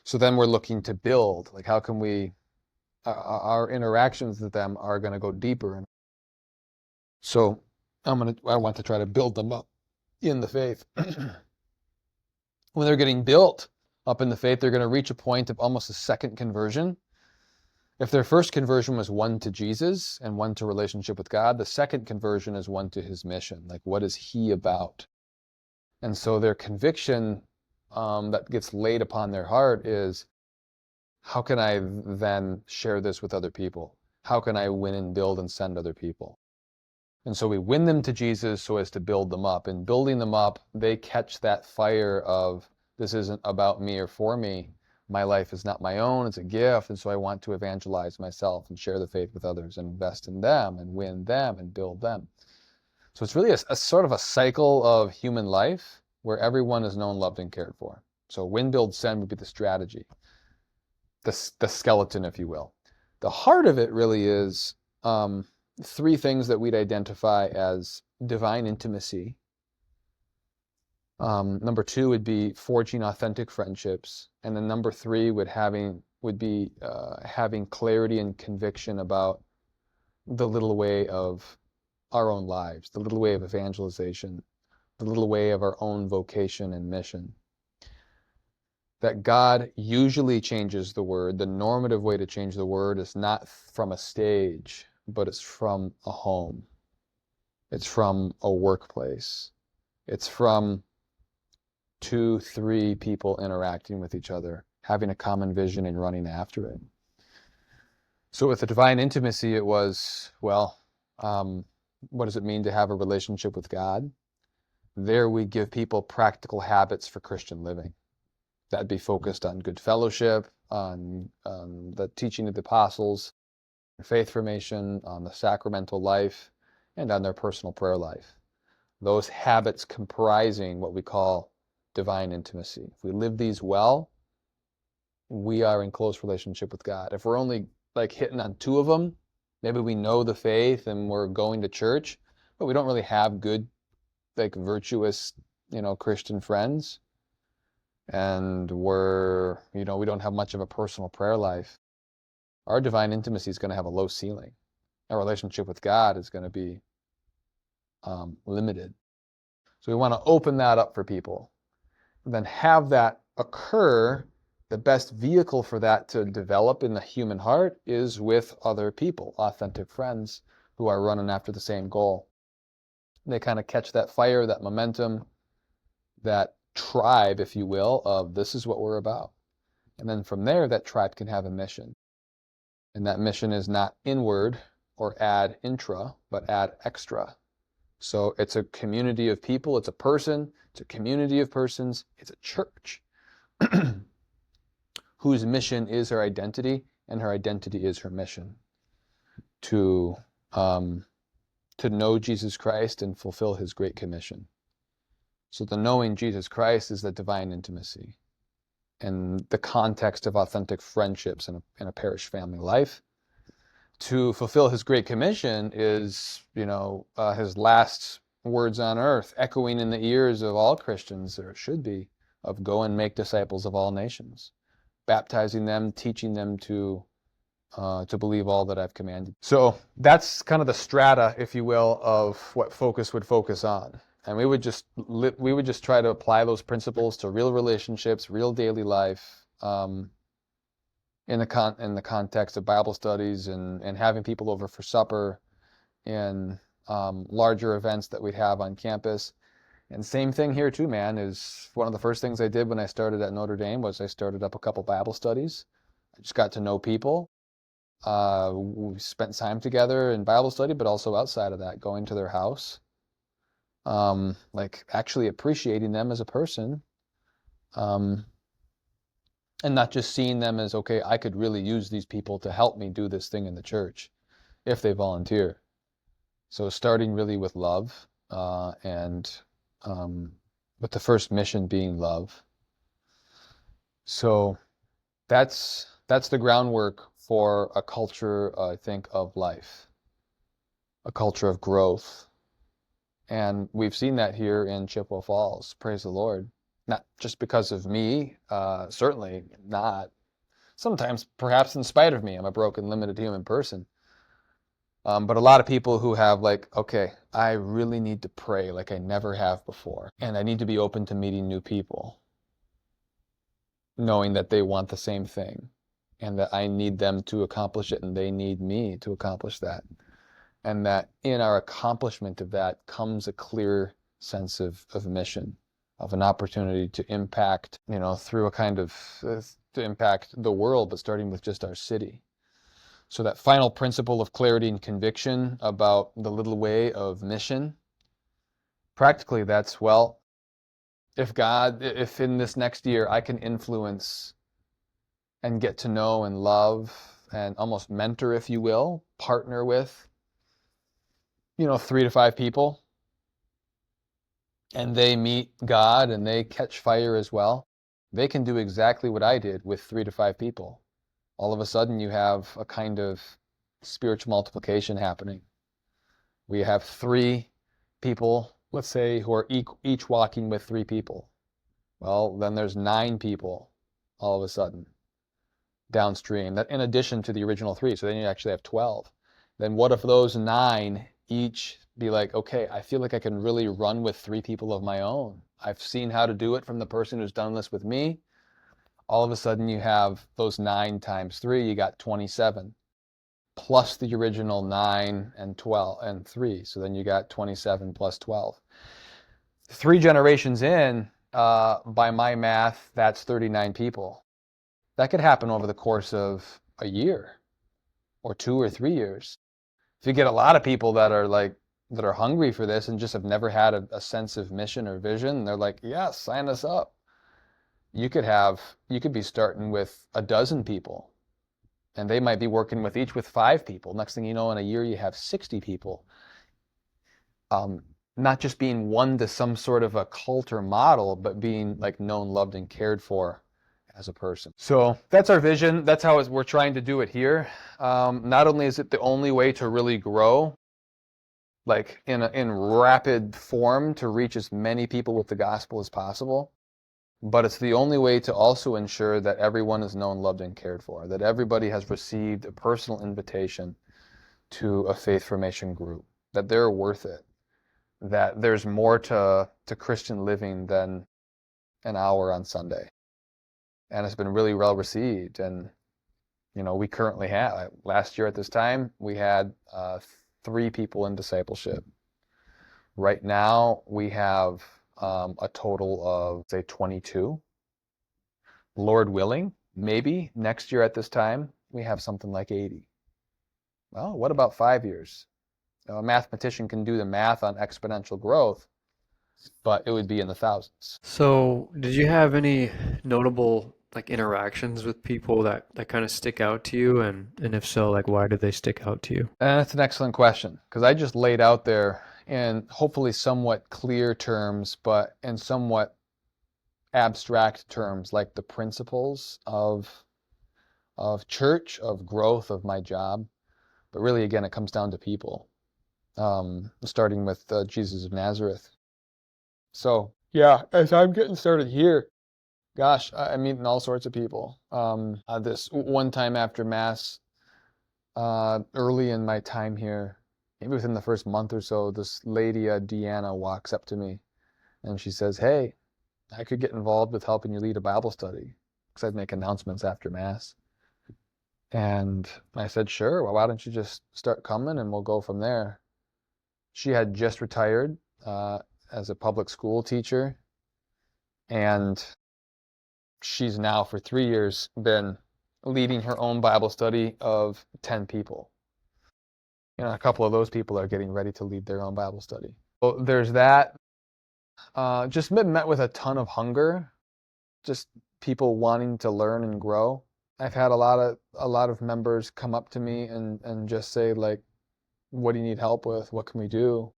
So then we're looking to build, like, how can we, our interactions with them are going to go deeper. So I want to try to build them up in the faith. When they're getting built up in the faith, they're going to reach a point of almost a second conversion. If their first conversion was one to Jesus and one to relationship with God, the second conversion is one to his mission. Like, what is he about? And so their conviction that gets laid upon their heart is, how can I then share this with other people? How can I win and build and send other people? And so we win them to Jesus so as to build them up. In building them up, they catch that fire of, this isn't about me or for me. My life is not my own, it's a gift, and so I want to evangelize myself and share the faith with others and invest in them and win them and build them. So it's really a sort of a cycle of human life where everyone is known, loved, and cared for. So win, build, send would be the strategy, the skeleton, if you will. The heart of it really is three things that we'd identify as divine intimacy. Number two would be forging authentic friendships, and then number three would be having clarity and conviction about the little way of our own lives, the little way of evangelization, the little way of our own vocation and mission. That God usually changes the word. The normative way to change the word is not from a stage, but it's from a home. It's from a workplace. It's from 2, 3 people interacting with each other, having a common vision and running after it. So with the divine intimacy, it was, well, what does it mean to have a relationship with God? There we give people practical habits for Christian living. That'd be focused on good fellowship, on the teaching of the apostles, faith formation, on the sacramental life, and on their personal prayer life. Those habits comprising what we call divine intimacy. If we live these well, we are in close relationship with God. If we're only like hitting on 2 of them, maybe we know the faith and we're going to church, but we don't really have good, like, virtuous, Christian friends, and we don't have much of a personal prayer life, our divine intimacy is going to have a low ceiling. Our relationship with God is going to be limited. So we want to open that up for people. And then have that occur. The best vehicle for that to develop in the human heart is with other people, authentic friends who are running after the same goal. They kind of catch that fire, that momentum, that tribe, if you will, of this is what we're about. And then from there, that tribe can have a mission. And that mission is not inward or ad intra, but ad extra. So it's a community of people, it's a person, it's a community of persons, it's a church whose mission is her identity, and her identity is her mission to know Jesus Christ and fulfill his great commission. So the knowing Jesus Christ is the divine intimacy and the context of authentic friendships in a parish family life. To fulfill his great commission is, his last words on earth, echoing in the ears of all Christians, or it should be, of go and make disciples of all nations, baptizing them, teaching them to believe all that I've commanded. So that's kind of the strata, if you will, of what Focus would focus on. And we would just try to apply those principles to real relationships, real daily life, in the context of Bible studies and having people over for supper, in larger events that we'd have on campus. And same thing here too, man, is one of the first things I did when I started at Notre Dame was I started up a couple Bible studies. I just got to know people. We spent time together in Bible study, but also outside of that, going to their house, like actually appreciating them as a person, and not just seeing them as, okay, I could really use these people to help me do this thing in the church if they volunteer. So starting really with love, and with the first mission being love. So that's the groundwork for a culture, I think, of life, a culture of growth. And we've seen that here in Chippewa Falls. Praise the Lord. Not just because of me, certainly not. Sometimes, perhaps in spite of me, I'm a broken, limited human person. But a lot of people who have like, okay, I really need to pray like I never have before. And I need to be open to meeting new people, knowing that they want the same thing and that I need them to accomplish it and they need me to accomplish that. And that in our accomplishment of that comes a clear sense of mission, of an opportunity to impact, through a kind of, to impact the world, but starting with just our city. So that final principle of clarity and conviction about the little way of mission, practically that's, well, if in this next year I can influence and get to know and love and almost mentor, if you will, partner with, 3 to 5 people, and they meet God and they catch fire as well, they can do exactly what I did with 3 to 5 people. All of a sudden you have a kind of spiritual multiplication happening. We have 3 people, let's say, who are each walking with 3 people. Well, then there's 9 people all of a sudden downstream, that in addition to the original 3. So then you actually have 12. Then what if those 9 each be like, okay, I feel like I can really run with 3 people of my own. I've seen how to do it from the person who's done this with me. All of a sudden you have those 9 times 3, you got 27, plus the original 9 and 12 and 3. So then you got 27 plus 12. 3 generations in, by my math, that's 39 people. That could happen over the course of a year or 2 or 3 years. If you get a lot of people that are hungry for this and just have never had a sense of mission or vision, they're like, yes, sign us up. You could be starting with a dozen people, and they might be working with each with 5 people. Next thing you know, in a year you have 60 people. Not just being one to some sort of a cult or model, but being like known, loved, and cared for as a person. So that's our vision. That's how we're trying to do it here. Not only is it the only way to really grow, like in rapid form, to reach as many people with the gospel as possible, but it's the only way to also ensure that everyone is known, loved, and cared for, that everybody has received a personal invitation to a faith formation group, that they're worth it, that there's more to Christian living than an hour on Sunday. And it's been really well received. And, we currently have, last year at this time, we had 3 people in discipleship. Right now, we have a total of, say, 22. Lord willing, maybe next year at this time, we have something like 80. Well, what about 5 years? A mathematician can do the math on exponential growth, but it would be in the thousands. So, did you have any notable like interactions with people that kind of stick out to you, and if so, like why did they stick out to you? And that's an excellent question, because I just laid out there in hopefully somewhat clear terms, but in somewhat abstract terms, like the principles of church, of growth, of my job. But really, again, it comes down to people, starting with Jesus of Nazareth. So yeah, as I'm getting started here, gosh, I'm meeting all sorts of people. This one time after Mass, early in my time here, maybe within the first month or so, this lady, Deanna, walks up to me and she says, hey, I could get involved with helping you lead a Bible study, because I'd make announcements after Mass. And I said, sure, well, why don't you just start coming and we'll go from there. She had just retired as a public school teacher, and she's now for 3 years been leading her own Bible study of 10 people. A couple of those people are getting ready to lead their own Bible study. So there's that. Just been met with a ton of hunger, just people wanting to learn and grow. I've had a lot of members come up to me and just say like, what do you need help with? What can we do?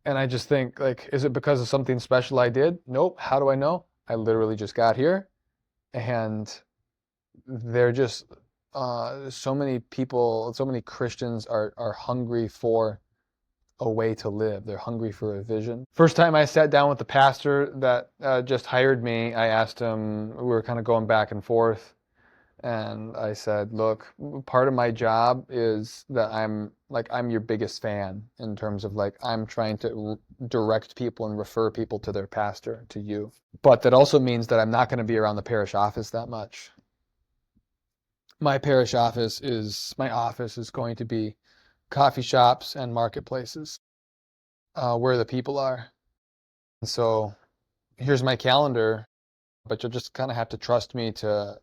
And I just think like, is it because of something special I did? Nope. How do I know? I literally just got here, and they're just so many people, so many Christians are hungry for a way to live. They're hungry for a vision. First time I sat down with the pastor that just hired me, I asked him, we were kind of going back and forth, and I said, look, part of my job is that I'm your biggest fan in terms of like, I'm trying to direct people and refer people to their pastor, to you. But that also means that I'm not going to be around the parish office that much. My office is going to be coffee shops and marketplaces, where the people are. And so here's my calendar, but you'll just kind of have to trust me to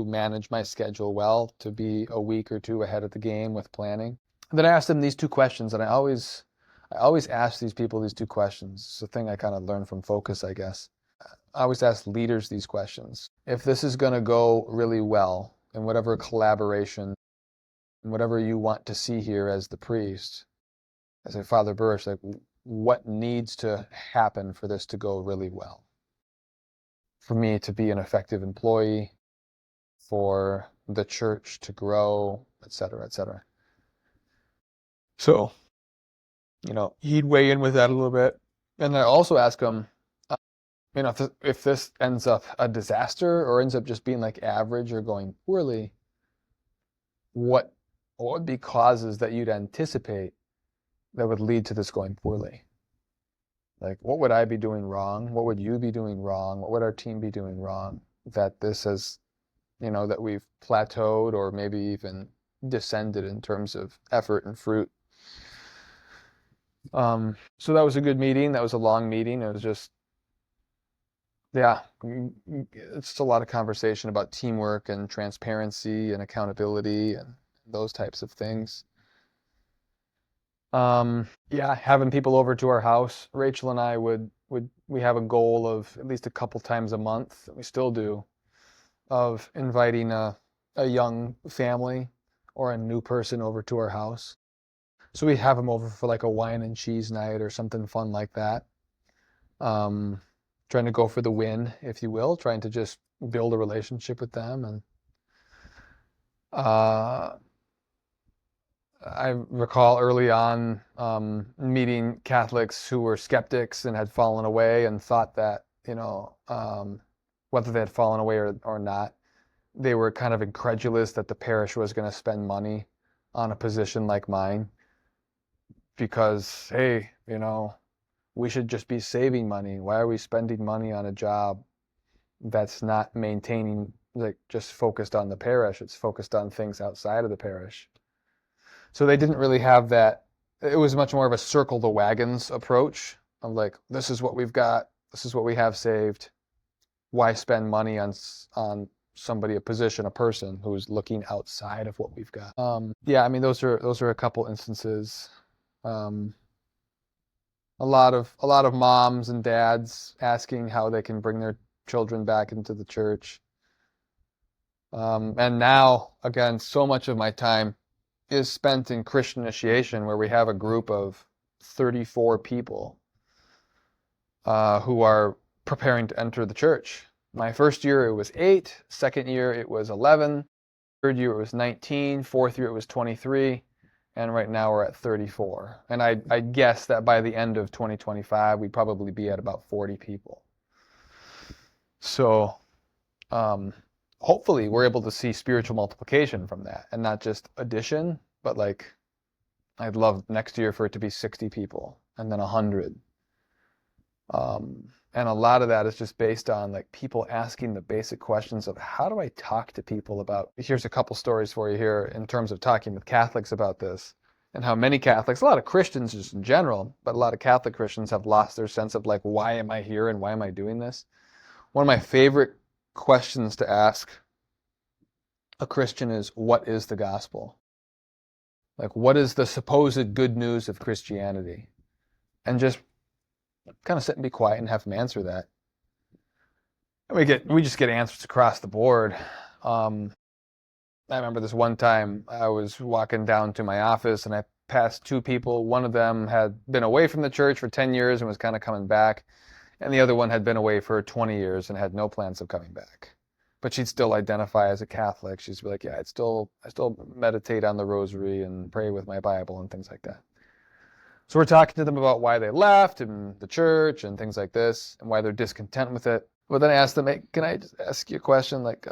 manage my schedule well, to be a week or two ahead of the game with planning. And then I asked them these two questions, and I always ask these people these two questions. It's a thing I kind of learned from Focus, I guess. I always ask leaders these questions. If this is going to go really well in whatever collaboration, whatever you want to see here as the priest, I say, Father Burrish, like, what needs to happen for this to go really well? For me to be an effective employee, for the church to grow, et cetera, et cetera. So, he'd weigh in with that a little bit. And I also ask him, if this ends up a disaster or ends up just being like average or going poorly, what would be causes that you'd anticipate that would lead to this going poorly? Like, what would I be doing wrong? What would you be doing wrong? What would our team be doing wrong that this has, that we've plateaued or maybe even descended in terms of effort and fruit? So that was a good meeting. That was a long meeting. It was just, yeah, it's just a lot of conversation about teamwork and transparency and accountability and those types of things. Yeah, having people over to our house. Rachel and I we have a goal of at least a couple times a month, we still do, of inviting a young family or a new person over to our house. So we have them over for like a wine and cheese night or something fun like that. Trying to go for the win, if you will, trying to just build a relationship with them. And I recall early on meeting Catholics who were skeptics and had fallen away and thought that, whether they had fallen away or not, they were kind of incredulous that the parish was going to spend money on a position like mine because, hey, we should just be saving money. Why are we spending money on a job that's not maintaining, like, just focused on the parish? It's focused on things outside of the parish. So they didn't really have that. It was much more of a circle the wagons approach of like, this is what we've got, this is what we have saved. Why spend money on somebody, a position, a person who's looking outside of what we've got? Yeah, I mean, those are a couple instances. A lot of moms and dads asking how they can bring their children back into the church. And now, again, so much of my time is spent in Christian initiation, where we have a group of 34 people who are preparing to enter the church. My first year it was 8, second year it was 11, third year it was 19, fourth year it was 23, and right now we're at 34. And I guess that by the end of 2025 we'd probably be at about 40 people. So hopefully we're able to see spiritual multiplication from that, and not just addition, but like, I'd love next year for it to be 60 people and then 100. And a lot of that is just based on like people asking the basic questions of, how do I talk to people about, here's a couple stories for you here in terms of talking with Catholics about this, and how many Catholics, a lot of Christians just in general, but a lot of Catholic Christians have lost their sense of like, why am I here and why am I doing this? One of my favorite questions to ask a Christian is, what is the gospel? Like, what is the supposed good news of Christianity? And just kind of sit and be quiet and have them answer that. We just get answers across the board. Um, I remember this one time I was walking down to my office and I passed two people. One of them had been away from the church for 10 years and was kind of coming back, and the other one had been away for 20 years and had no plans of coming back. But she'd still identify as a Catholic. She'd be like, yeah, I still meditate on the rosary and pray with my Bible and things like that. So we're talking to them about why they left and the church and things like this and why they're discontent with it. But then I asked them, hey, can I just ask you a question? Like,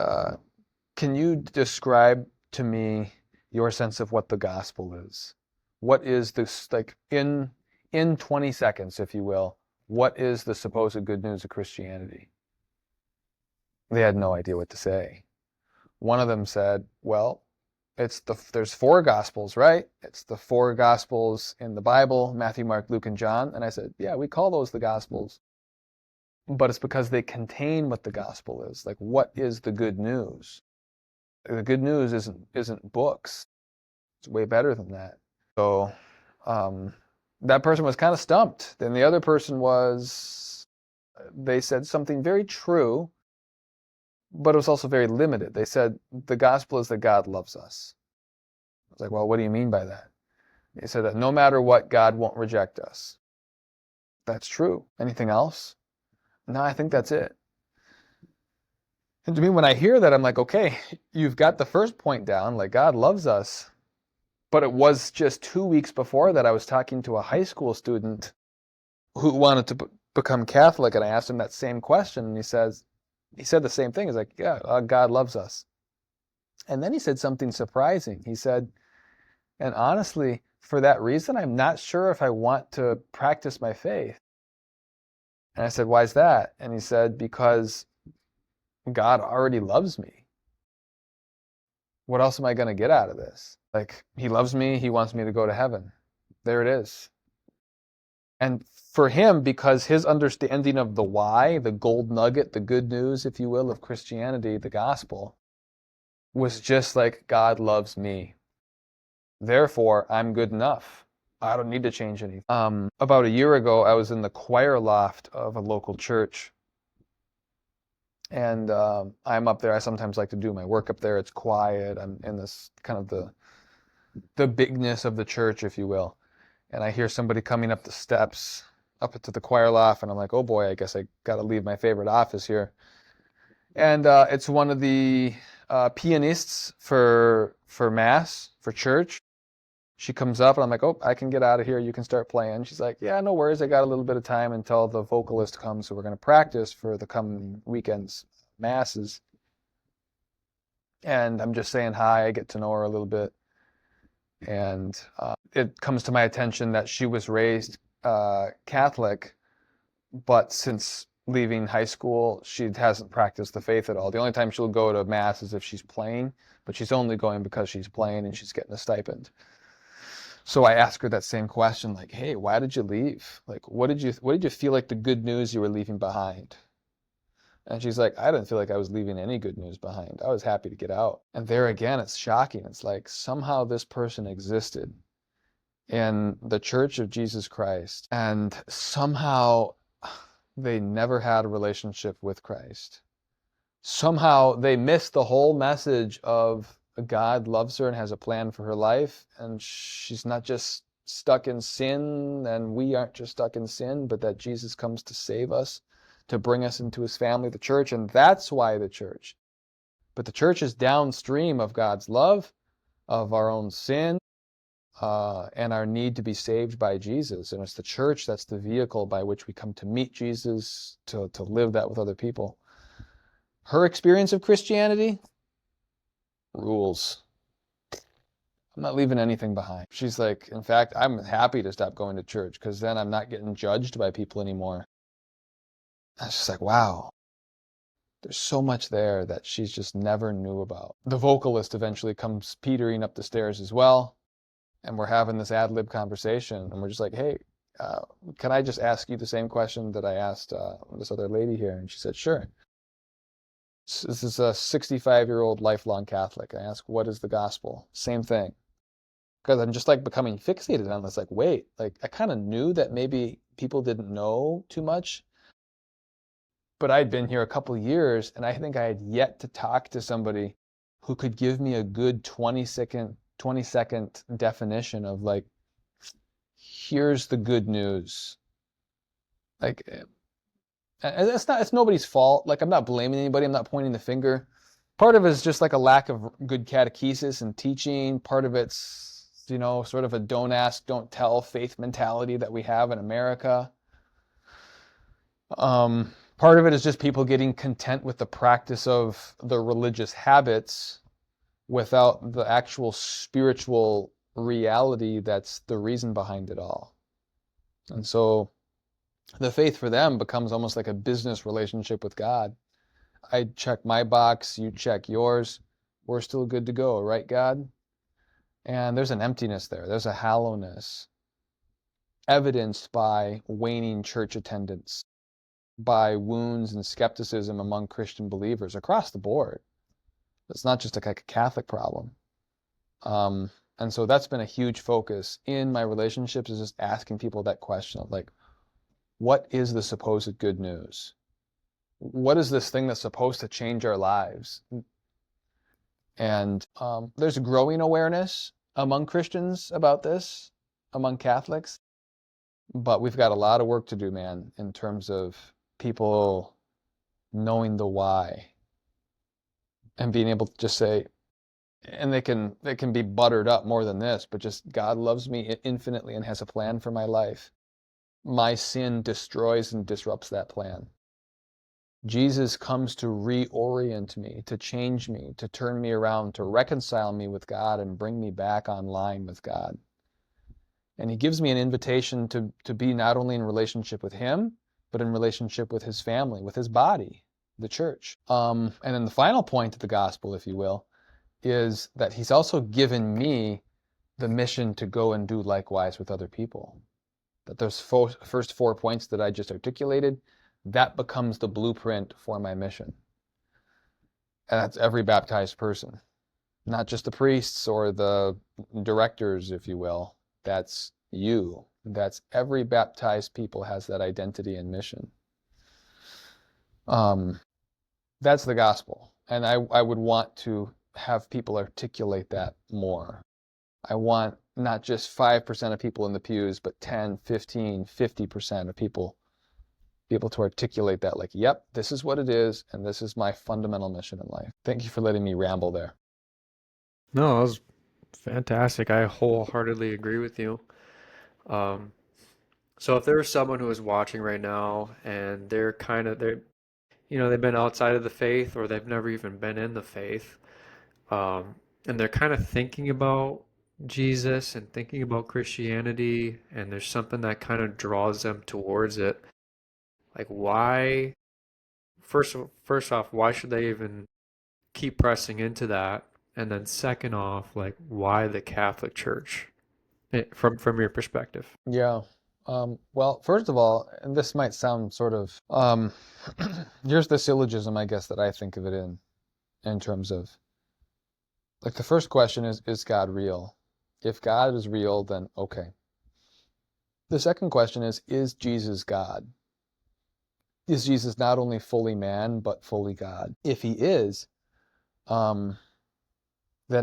can you describe to me your sense of what the gospel is? What is this, like, in 20 seconds, if you will, what is the supposed good news of Christianity? They had no idea what to say. One of them said, well, there's four gospels, right? It's the four gospels in the Bible, Matthew, Mark, Luke, and John. And I said, yeah, we call those the gospels, but it's because they contain what the gospel is. Like, what is the good news? The good news isn't books. It's way better than that. So that person was kind of stumped. Then the other person they said something very true, but it was also very limited. They said, the gospel is that God loves us. I was like, well, what do you mean by that? They said that no matter what, God won't reject us. That's true. Anything else? No, I think that's it. And to me, when I hear that, I'm like, okay, you've got the first point down, like God loves us. But it was just 2 weeks before that I was talking to a high school student who wanted to become Catholic, and I asked him that same question, and he said the same thing. He's like, yeah, God loves us. And then he said something surprising. He said, and honestly, for that reason, I'm not sure if I want to practice my faith. And I said, why is that? And he said, because God already loves me. What else am I going to get out of this? Like, he loves me, he wants me to go to heaven. There it is. And for him, because his understanding of the why, the gold nugget, the good news, if you will, of Christianity, the gospel, was just like, God loves me. Therefore, I'm good enough. I don't need to change anything. About a year ago, I was in the choir loft of a local church. And I'm up there. I sometimes like to do my work up there. It's quiet. I'm in this kind of the bigness of the church, if you will. And I hear somebody coming up the steps up to the choir loft, and I'm like, oh boy, I guess I got to leave my favorite office here. And it's one of the pianists for Mass, for church. She comes up, and I'm like, oh, I can get out of here. You can start playing. She's like, yeah, no worries. I got a little bit of time until the vocalist comes, so we're going to practice for the coming weekend's Masses. And I'm just saying hi. I get to know her a little bit. And it comes to my attention that she was raised Catholic, but since leaving high school, she hasn't practiced the faith at all. The only time she'll go to Mass is if she's playing, but she's only going because she's playing and she's getting a stipend. So I asked her that same question, like, hey, why did you leave? Like, what did you feel like the good news you were leaving behind? And she's like, I didn't feel like I was leaving any good news behind. I was happy to get out. And there again, it's shocking. It's like somehow this person existed in the Church of Jesus Christ, and somehow they never had a relationship with Christ. Somehow they missed the whole message of God loves her and has a plan for her life, and she's not just stuck in sin, and we aren't just stuck in sin, but that Jesus comes to save us, to bring us into his family, the church, and that's why the church. But the church is downstream of God's love, of our own sin, and our need to be saved by Jesus. And it's the church that's the vehicle by which we come to meet Jesus, to live that with other people. Her experience of Christianity rules. I'm not leaving anything behind. She's like, in fact, I'm happy to stop going to church because then I'm not getting judged by people anymore. I was just like, wow. There's so much there that she's just never knew about. The vocalist eventually comes petering up the stairs as well, and we're having this ad-lib conversation, and we're just like, hey, can I just ask you the same question that I asked this other lady here? And she said, sure. This is a 65-year-old lifelong Catholic. I ask, what is the gospel? Same thing. Because I'm just like becoming fixated on this, like, wait, like I kind of knew that maybe people didn't know too much, but I'd been here a couple of years, and I think I had yet to talk to somebody who could give me a good 20-second definition of like, here's the good news. Like, it's nobody's fault. Like, I'm not blaming anybody. I'm not pointing the finger. Part of it is just like a lack of good catechesis and teaching. Part of it's, sort of a don't ask, don't tell faith mentality that we have in America. Part of it is just people getting content with the practice of the religious habits without the actual spiritual reality that's the reason behind it all. And so the faith for them becomes almost like a business relationship with God. I check my box, you check yours. We're still good to go, right, God? And there's an emptiness there. There's a hollowness evidenced by waning church attendance, by wounds and skepticism among Christian believers across the board. It's not just like a Catholic problem. And so that's been a huge focus in my relationships, is just asking people that question of like, what is the supposed good news? What is this thing that's supposed to change our lives? And there's a growing awareness among Christians about this, among Catholics. But we've got a lot of work to do, man, in terms of people knowing the why and being able to just say, and they can be buttered up more than this, but just God loves me infinitely and has a plan for my life. My sin destroys and disrupts that plan. Jesus comes to reorient me, to change me, to turn me around, to reconcile me with God and bring me back online with God. And he gives me an invitation to be not only in relationship with him, but in relationship with his family, with his body, the church. And then the final point of the gospel, if you will, is that he's also given me the mission to go and do likewise with other people. That those first 4 points that I just articulated, that becomes the blueprint for my mission. And that's every baptized person, not just the priests or the directors, if you will. That's you. That's every baptized people has that identity and mission. That's the gospel. And I would want to have people articulate that more. I want not just 5% of people in the pews, but 10, 15, 50% of people be able to articulate that like, yep, this is what it is, and this is my fundamental mission in life. Thank you for letting me ramble there. No, that was fantastic. I wholeheartedly agree with you. Um, so if there was someone who is watching right now and they've been outside of the faith or they've never even been in the faith, and they're kind of thinking about Jesus and thinking about Christianity, and there's something that kind of draws them towards it. Like why, first off, why should they even keep pressing into that? And then second off, like why the Catholic Church from your perspective? Yeah. Well, first of all, and this might sound sort of, here's the syllogism, I guess, that I think of it in terms of, like, the first question is God real? If God is real, then okay. The second question is Jesus God? Is Jesus not only fully man, but fully God? If he is, then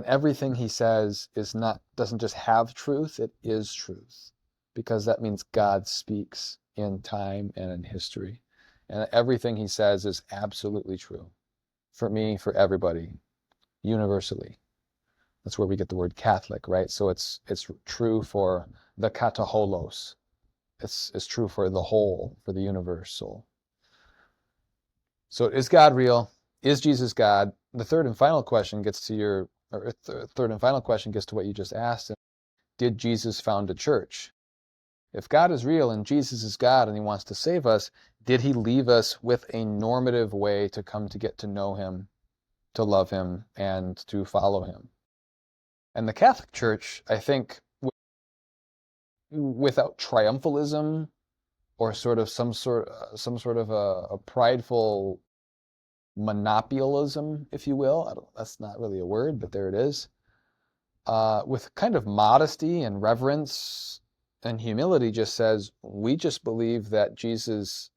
everything he says doesn't just have truth, it is truth. Because that means God speaks in time and in history. And everything he says is absolutely true. For me, for everybody, universally. That's where we get the word Catholic, right? So it's true for the kataholos. It's true for the whole, for the universal. So is God real? Is Jesus God? The third and final question gets to what you just asked. Did Jesus found a church? If God is real and Jesus is God and he wants to save us, did he leave us with a normative way to come to get to know him, to love him, and to follow him? And the Catholic Church, I think, without triumphalism or some sort of a prideful monopolialism, if you will. That's not really a word, but there it is. With kind of modesty and reverence and humility, just says, we just believe that Jesus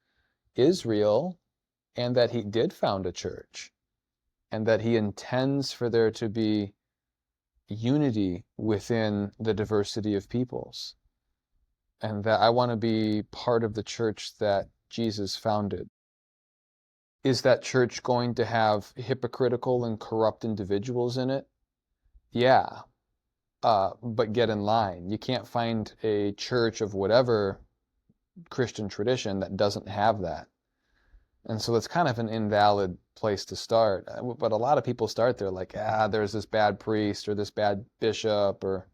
is real and that he did found a church, and that he intends for there to be unity within the diversity of peoples, and that I want to be part of the church that Jesus founded. Is that church going to have hypocritical and corrupt individuals in it? Yeah, but get in line. You can't find a church of whatever Christian tradition that doesn't have that. And so it's kind of an invalid place to start. But a lot of people start there like, there's this bad priest or this bad bishop, or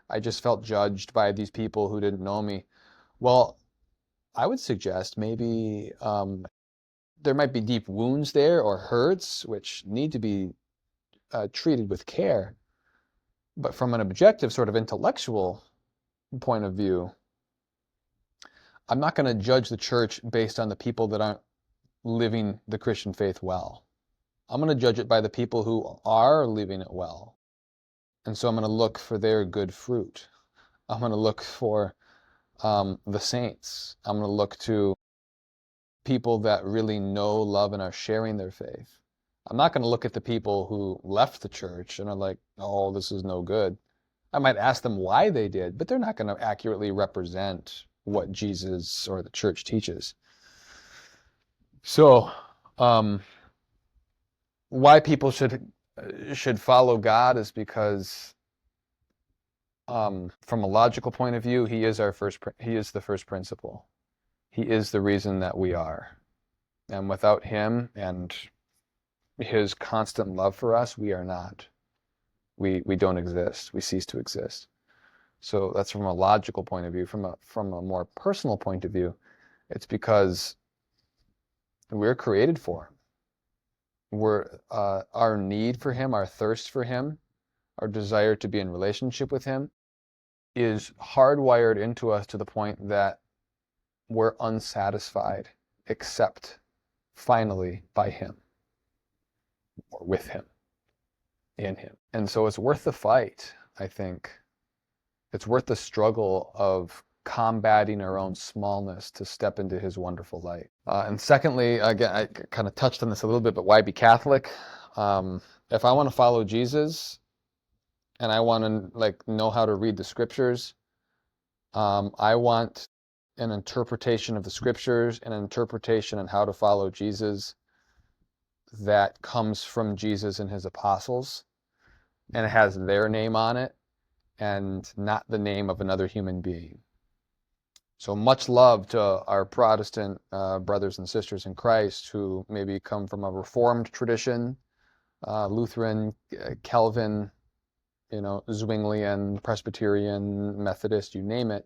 I just felt judged by these people who didn't know me. Well, I would suggest maybe there might be deep wounds there or hurts which need to be treated with care. But from an objective, sort of intellectual point of view, I'm not going to judge the church based on the people that aren't living the Christian faith well. I'm going to judge it by the people who are living it well. And so I'm going to look for their good fruit. I'm going to look for the saints. I'm going to look to people that really know, love, and are sharing their faith. I'm not going to look at the people who left the church and are like, oh, this is no good. I might ask them why they did, but they're not going to accurately represent what Jesus or the church teaches. So, why people should follow God is because, from a logical point of view, He is the first principle. He is the reason that we are, and without Him and His constant love for us, we are not. We don't exist. We cease to exist. So that's from a logical point of view. From a more personal point of view, it's because we're created for Him. Our need for Him, our thirst for Him, our desire to be in relationship with Him is hardwired into us to the point that we're unsatisfied except finally by Him or with Him, in Him. And so it's worth the fight, I think. It's worth the struggle of combating our own smallness to step into His wonderful light. And secondly, again, I kind of touched on this a little bit, but why be Catholic? If I want to follow Jesus and I want to know how to read the scriptures, I want an interpretation of the scriptures, an interpretation on how to follow Jesus that comes from Jesus and His apostles, and it has their name on it and not the name of another human being. So much love to our Protestant brothers and sisters in Christ who maybe come from a Reformed tradition, Lutheran, Calvin, Zwinglian, Presbyterian, Methodist, you name it.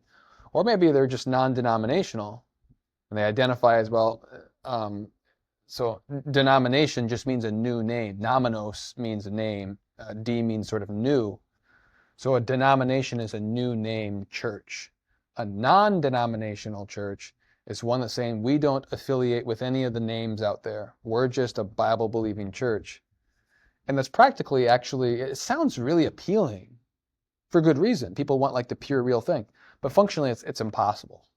Or maybe they're just non-denominational and they identify as well. So denomination just means a new name. Nomenos means a name. D means sort of new. So a denomination is a new name church. A non-denominational church is one that's saying we don't affiliate with any of the names out there. We're just a Bible-believing church. And that's practically, actually, it sounds really appealing for good reason. People want the pure, real thing. But functionally, it's impossible.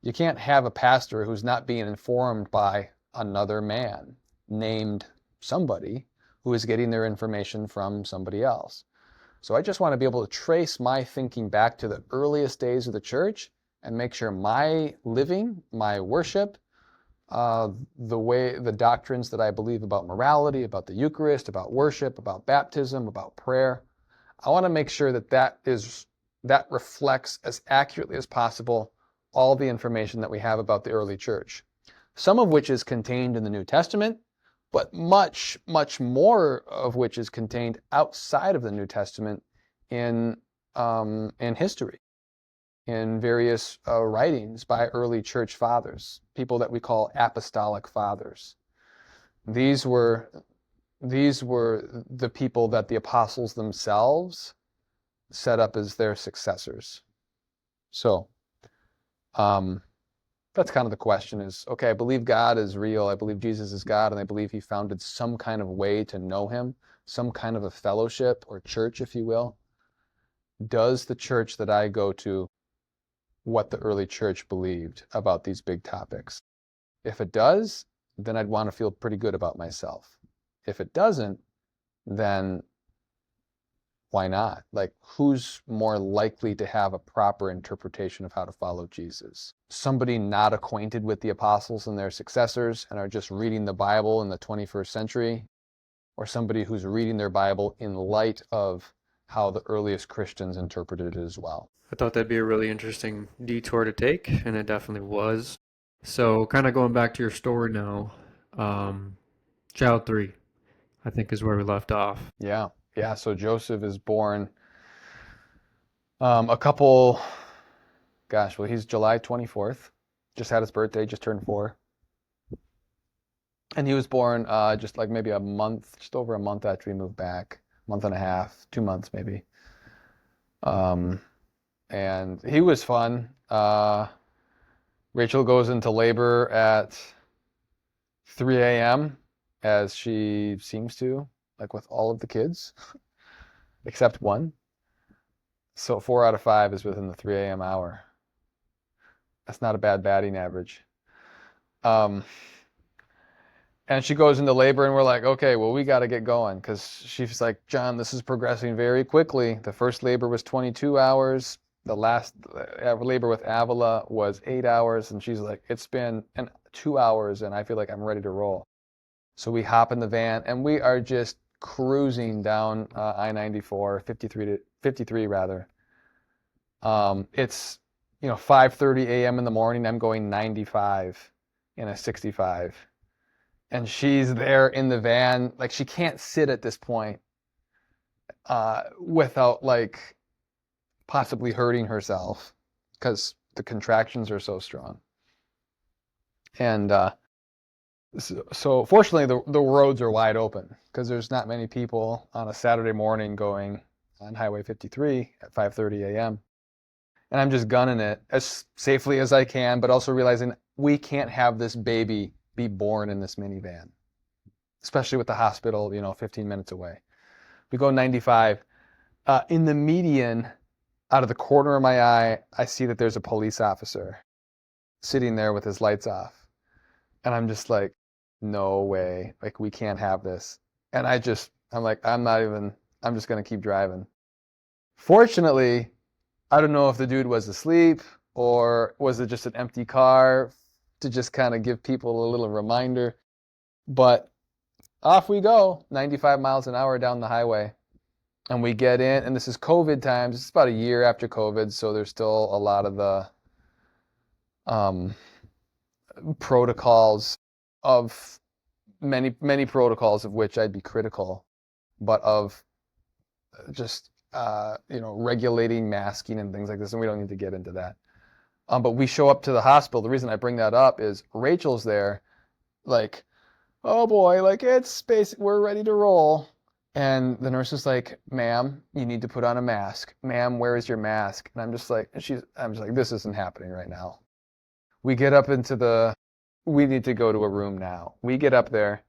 You can't have a pastor who's not being informed by another man named somebody who is getting their information from somebody else. So I just want to be able to trace my thinking back to the earliest days of the church and make sure my living, my worship, the doctrines that I believe about morality, about the Eucharist, about worship, about baptism, about prayer, I want to make sure that reflects as accurately as possible all the information that we have about the early church. Some of which is contained in the New Testament, but much, much more of which is contained outside of the New Testament in history, in various writings by early church fathers, people that we call apostolic fathers. These were the people that the apostles themselves set up as their successors. So, that's kind of the question is, okay, I believe God is real, I believe Jesus is God, and I believe He founded some kind of way to know Him, some kind of a fellowship or church, if you will. Does the church that I go to what the early church believed about these big topics? If it does, then I'd want to feel pretty good about myself. If it doesn't, then why not? Like, who's more likely to have a proper interpretation of how to follow Jesus? Somebody not acquainted with the apostles and their successors and are just reading the Bible in the 21st century, or somebody who's reading their Bible in light of how the earliest Christians interpreted it as well? I thought that'd be a really interesting detour to take, and it definitely was. So, kind of going back to your story now, um, child three, I think, is where we left off. Yeah. Yeah. So Joseph is born a couple, gosh, well, he's July 24th. Just had his birthday, just turned 4. And he was born just like maybe a month, just over a month after we moved back, month and a half, 2 months maybe. And he was fun. Rachel goes into labor at 3 a.m. as she seems to, like with all of the kids, except one. So 4 out of 5 is within the 3 a.m. hour. That's not a bad batting average. And she goes into labor, and we're like, okay, well, we got to get going, because she's like, John, this is progressing very quickly. The first labor was 22 hours. The last labor with Avila was 8 hours. And she's like, it's been 2 hours, and I feel like I'm ready to roll. So we hop in the van, and we are just cruising down I-94, 53 rather. It's 5:30 a.m. in the morning. I'm going 95 in a 65. And she's there in the van, like she can't sit at this point without like possibly hurting herself because the contractions are so strong. And so fortunately the roads are wide open because there's not many people on a Saturday morning going on Highway 53 at 5:30 a.m. And I'm just gunning it as safely as I can, but also realizing we can't have this baby be born in this minivan, especially with the hospital, 15 minutes away. We go 95. In the median, out of the corner of my eye, I see that there's a police officer sitting there with his lights off. And I'm just like, no way. Like, we can't have this. And I'm like, I'm just going to keep driving. Fortunately, I don't know if the dude was asleep or was it just an empty car to just kind of give people a little reminder. But off we go, 95 miles an hour down the highway. And we get in, and this is COVID times. It's about a year after COVID, so there's still a lot of the protocols of many protocols of which I'd be critical, but of just regulating masking and things like this, and we don't need to get into that. But we show up to the hospital. The reason I bring that up is Rachel's there, like, oh boy, like it's basic, we're ready to roll. And the nurse is like, ma'am, you need to put on a mask. Ma'am, where is your mask? And I'm just like, this isn't happening right now. We get up we need to go to a room now. We get up there,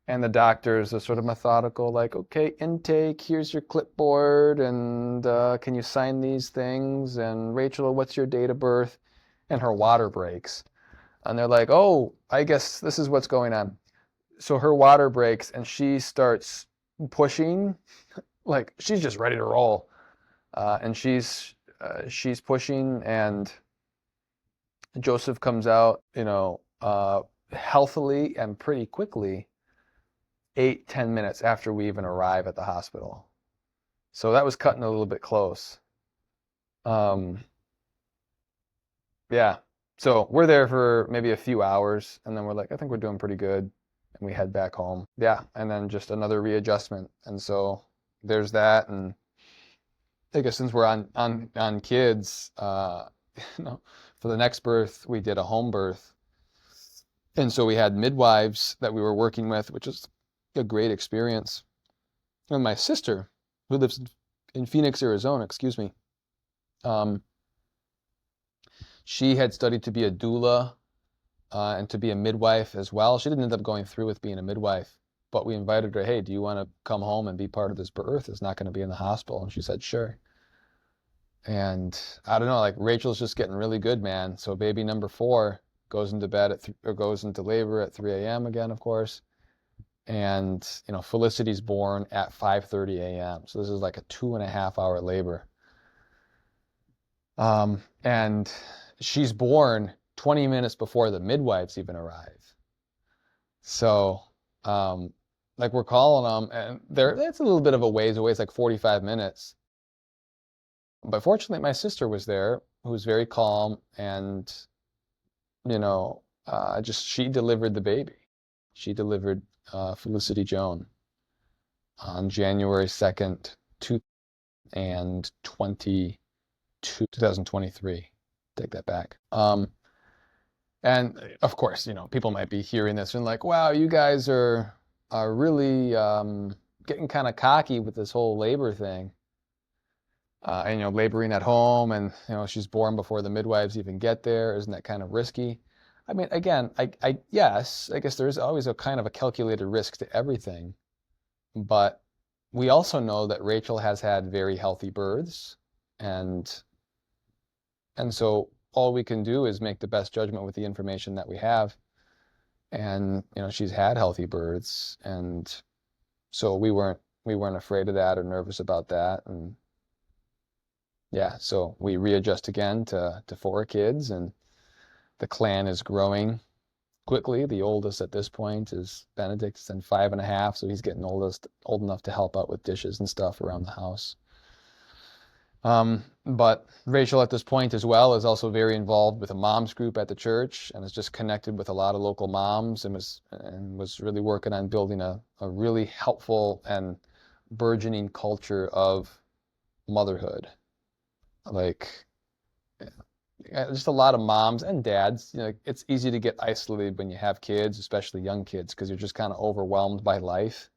and the doctors are sort of methodical, like, okay, intake, here's your clipboard, and can you sign these things? And Rachel, what's your date of birth? And her water breaks. And they're like, oh, I guess this is what's going on. So her water breaks, and she starts pushing, like she's just ready to roll. And she's pushing, and Joseph comes out, healthily and pretty quickly, 8-10 minutes after we even arrive at the hospital. So that was cutting a little bit close. Yeah. So we're there for maybe a few hours, and then we're like, I think we're doing pretty good. And we head back home. Yeah. And then just another readjustment. And so there's that. And I guess since we're on kids, for the next birth, we did a home birth. And so we had midwives that we were working with, which is a great experience. And my sister, who lives in Phoenix, Arizona, she had studied to be a doula and to be a midwife as well. She didn't end up going through with being a midwife, but we invited her, hey, do you want to come home and be part of this birth? It's not going to be in the hospital. And she said, sure. And I don't know, like Rachel's just getting really good, man. So baby number 4, goes into bed or goes into labor at 3 a.m. again, of course. And, Felicity's born at 5:30 a.m. So this is like a 2.5 hour labor. And she's born 20 minutes before the midwives even arrive. So, like we're calling them, and it's a little bit of a ways away. It's like 45 minutes. But fortunately, my sister was there, who was very calm, and she delivered the baby. She delivered Felicity Joan on January 2nd, 2023. Take that back. And of course, people might be hearing this and like, wow, you guys are really getting kind of cocky with this whole labor thing. And laboring at home, and she's born before the midwives even get there. Isn't that kind of risky? I mean, again, yes, I guess there is always a kind of a calculated risk to everything, but we also know that Rachel has had very healthy births, and so all we can do is make the best judgment with the information that we have. And she's had healthy births, and so we weren't afraid of that or nervous about that. And yeah, so we readjust again to 4 kids, and the clan is growing quickly. The oldest at this point is Benedict, he's then 5.5, so he's getting old enough to help out with dishes and stuff around the house. But Rachel at this point as well is also very involved with a moms group at the church, and is just connected with a lot of local moms, and was really working on building a really helpful and burgeoning culture of motherhood. Like, just a lot of moms and dads, it's easy to get isolated when you have kids, especially young kids, because you're just kind of overwhelmed by life.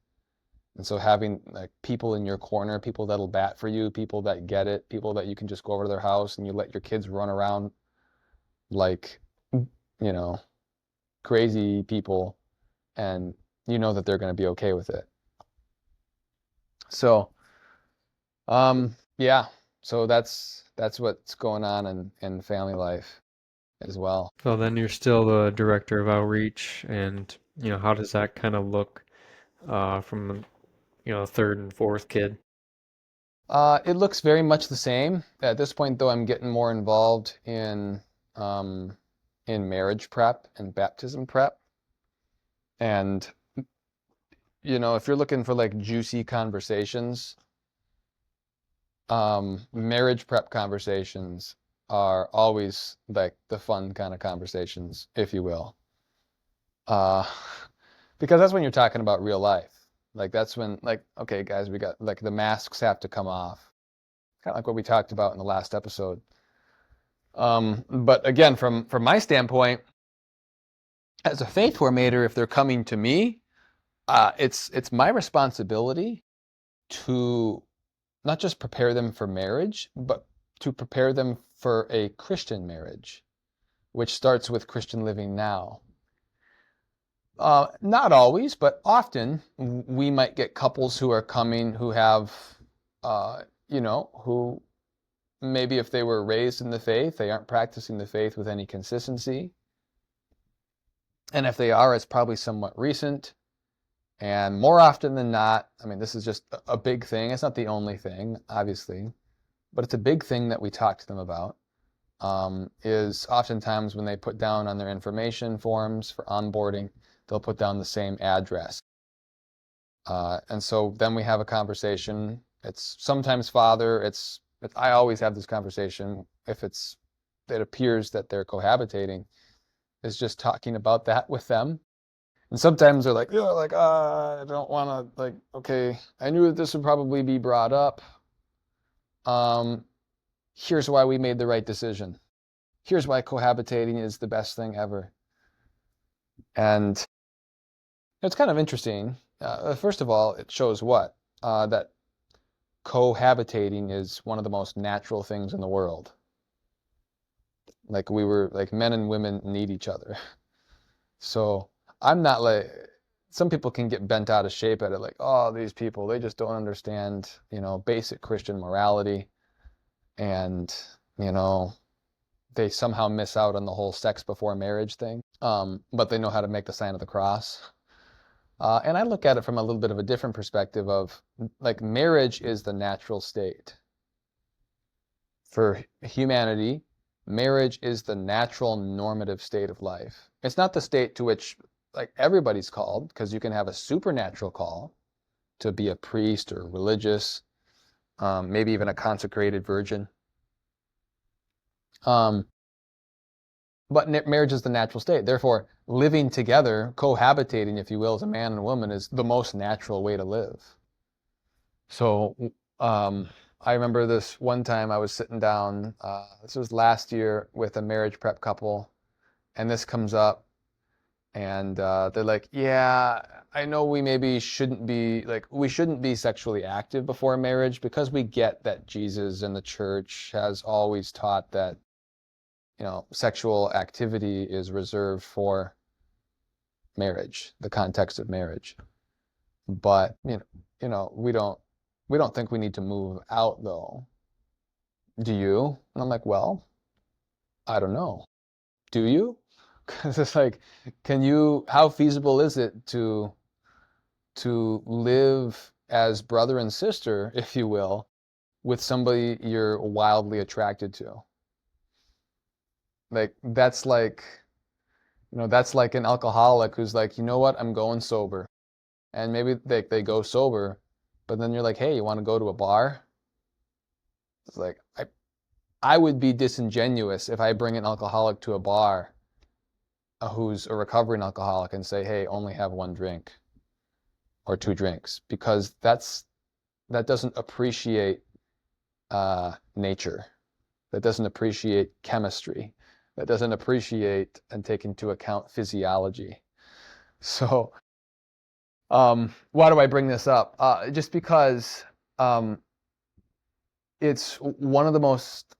And so having like people in your corner, people that'll bat for you, people that get it, people that you can just go over to their house and you let your kids run around like, crazy people, and that they're going to be okay with it. So, yeah, so that's what's going on in family life as well. So then you're still the director of outreach, and how does that kind of look from third and fourth kid? It looks very much the same. At this point, though, I'm getting more involved um, in marriage prep and baptism prep. And, if you're looking for like juicy conversations, marriage prep conversations are always like the fun kind of conversations, if you will. Uh, because that's when you're talking about real life. Like that's when, like, okay, guys, we got like the masks have to come off. Kind of like what we talked about in the last episode. But again, from my standpoint, as a faith formator, if they're coming to me, it's my responsibility to not just prepare them for marriage, but to prepare them for a Christian marriage, which starts with Christian living now. Not always, but often we might get couples who are coming who have, who maybe if they were raised in the faith, they aren't practicing the faith with any consistency. And if they are, it's probably somewhat recent. And more often than not, I mean, this is just a big thing. It's not the only thing, obviously, but it's a big thing that we talk to them about, is oftentimes when they put down on their information forms for onboarding, they'll put down the same address. And so then we have a conversation. It's sometimes father. I always have this conversation if it appears that they're cohabitating, is just talking about that with them. And sometimes they're like, I don't want to, like, okay, I knew that this would probably be brought up. Here's why we made the right decision. Here's why cohabitating is the best thing ever. And it's kind of interesting. First of all, it shows what? That cohabitating is one of the most natural things in the world. Like men and women need each other. So I'm not like, some people can get bent out of shape at it, like, oh, these people, they just don't understand, basic Christian morality. And, they somehow miss out on the whole sex before marriage thing, but they know how to make the sign of the cross. And I look at it from a little bit of a different perspective of, like, marriage is the natural state. For humanity, marriage is the natural normative state of life. It's not the state to which, like, everybody's called, because you can have a supernatural call to be a priest or religious, maybe even a consecrated virgin. But marriage is the natural state. Therefore, living together, cohabitating, if you will, as a man and a woman is the most natural way to live. So I remember this one time I was sitting down, this was last year, with a marriage prep couple, and this comes up, and they're like, yeah, I know we maybe shouldn't be, like, we shouldn't be sexually active before marriage because we get that Jesus and the church has always taught that, you know, sexual activity is reserved for marriage, the context of marriage. But we don't think we need to move out, though. Do you? And I'm like, well, I don't know. Do you? Because it's like, how feasible is it to live as brother and sister, if you will, with somebody you're wildly attracted to? Like, that's like, that's like an alcoholic who's like, you know what, I'm going sober. And maybe they go sober, but then you're like, hey, you want to go to a bar? It's like, I would be disingenuous if I bring an alcoholic to a bar who's a recovering alcoholic and say, hey, only have one drink or two drinks, because that doesn't appreciate nature. That doesn't appreciate chemistry. That doesn't appreciate and take into account physiology. So why do I bring this up? Just because it's one of the most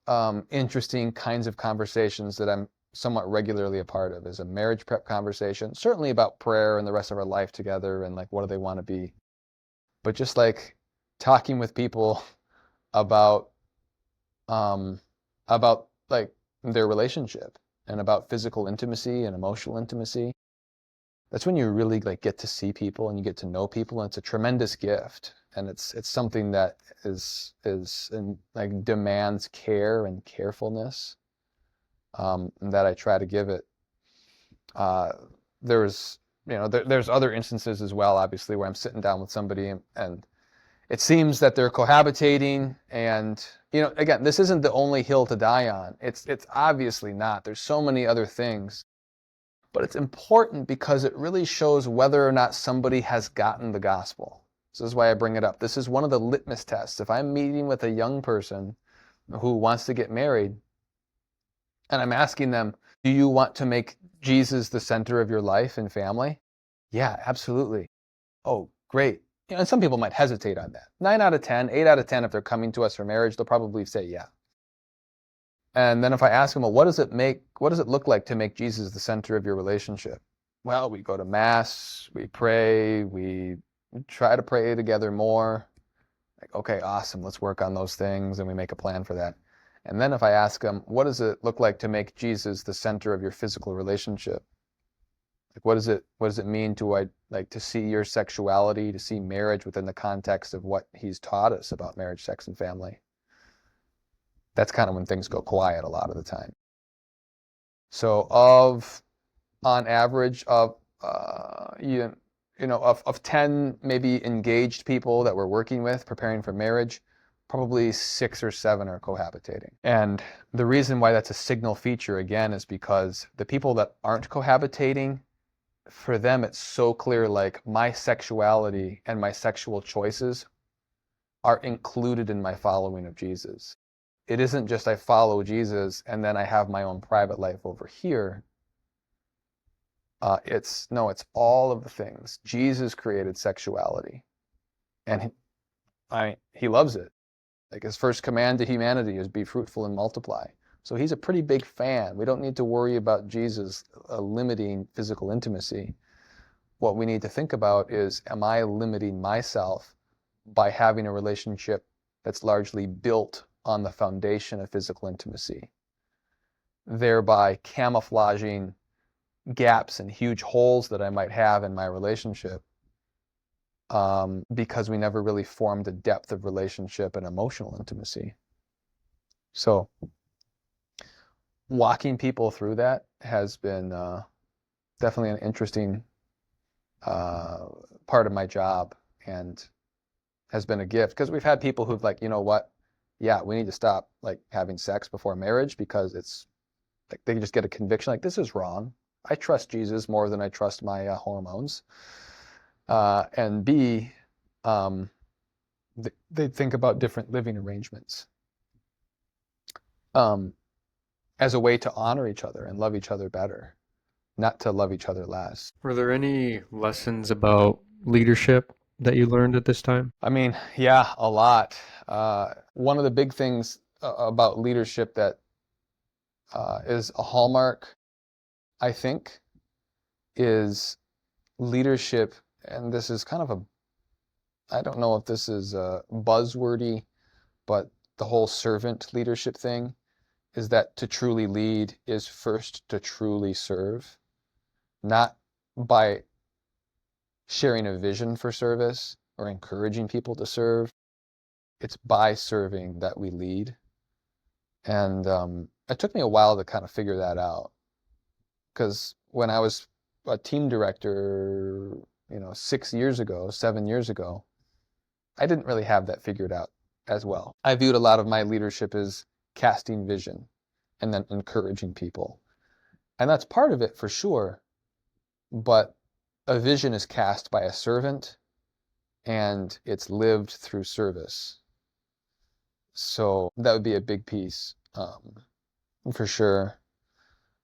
interesting kinds of conversations that I'm somewhat regularly a part of, is a marriage prep conversation, certainly about prayer and the rest of our life together and, like, what do they want to be. But just, like, talking with people about like their relationship and about physical intimacy and emotional intimacy. That's when you really, like, get to see people and you get to know people, and it's a tremendous gift, and it's something that is and, like, demands care and carefulness, that I try to give it. There's other instances as well, obviously, where I'm sitting down with somebody and it seems that they're cohabitating, and again, this isn't the only hill to die on. It's obviously not. There's so many other things. But it's important because it really shows whether or not somebody has gotten the gospel. This is why I bring it up. This is one of the litmus tests. If I'm meeting with a young person who wants to get married, and I'm asking them, do you want to make Jesus the center of your life and family? Yeah, absolutely. Oh, great. And some people might hesitate on that. 9 out of 10, 8 out of 10, if they're coming to us for marriage, they'll probably say yeah. And then if I ask them, well, what does it look like to make Jesus the center of your relationship? Well, we go to Mass, we pray, we try to pray together more. Like, okay, awesome, let's work on those things, and we make a plan for that. And then if I ask them, what does it look like to make Jesus the center of your physical relationship? Like, what does it mean to see your sexuality, to see marriage within the context of what he's taught us about marriage, sex, and family? That's kind of when things go quiet a lot of the time. So on average of 10 maybe engaged people that we're working with preparing for marriage, probably 6 or 7 are cohabitating. And the reason why that's a signal feature, again, is because the people that aren't cohabitating, for them it's so clear, like, my sexuality and my sexual choices are included in my following of Jesus. It isn't just I follow Jesus and then I have my own private life over here. It's all of the things. Jesus created sexuality, and he loves it. Like, his first command to humanity is be fruitful and multiply. So he's a pretty big fan. We don't need to worry about Jesus limiting physical intimacy. What we need to think about is, am I limiting myself by having a relationship that's largely built on the foundation of physical intimacy? thereby camouflaging gaps and huge holes that I might have in my relationship, because we never really formed a depth of relationship and emotional intimacy. So walking people through that has been definitely an interesting part of my job, and has been a gift, because we've had people who've like, you know what, yeah, we need to stop like having sex before marriage, because it's like they just get a conviction like this is wrong. I trust Jesus more than I trust my hormones. And B, um, they think about different living arrangements um, as a way to honor each other and love each other better, not to love each other less. Were there any lessons about leadership that you learned at this time? I mean, yeah, a lot. One of the big things about leadership that is a hallmark, I think, is leadership, and this is kind of a, I don't know if this is buzzwordy, but the whole servant leadership thing is that to truly lead is first to truly serve, not by sharing a vision for service or encouraging people to serve. It's by serving that we lead. And it took me a while to kind of figure that out, because when I was a team director, 6 years ago, 7 years ago, I didn't really have that figured out as well. I viewed a lot of my leadership as casting vision and then encouraging people. And that's part of it for sure, but a vision is cast by a servant and it's lived through service. So that would be a big piece, for sure.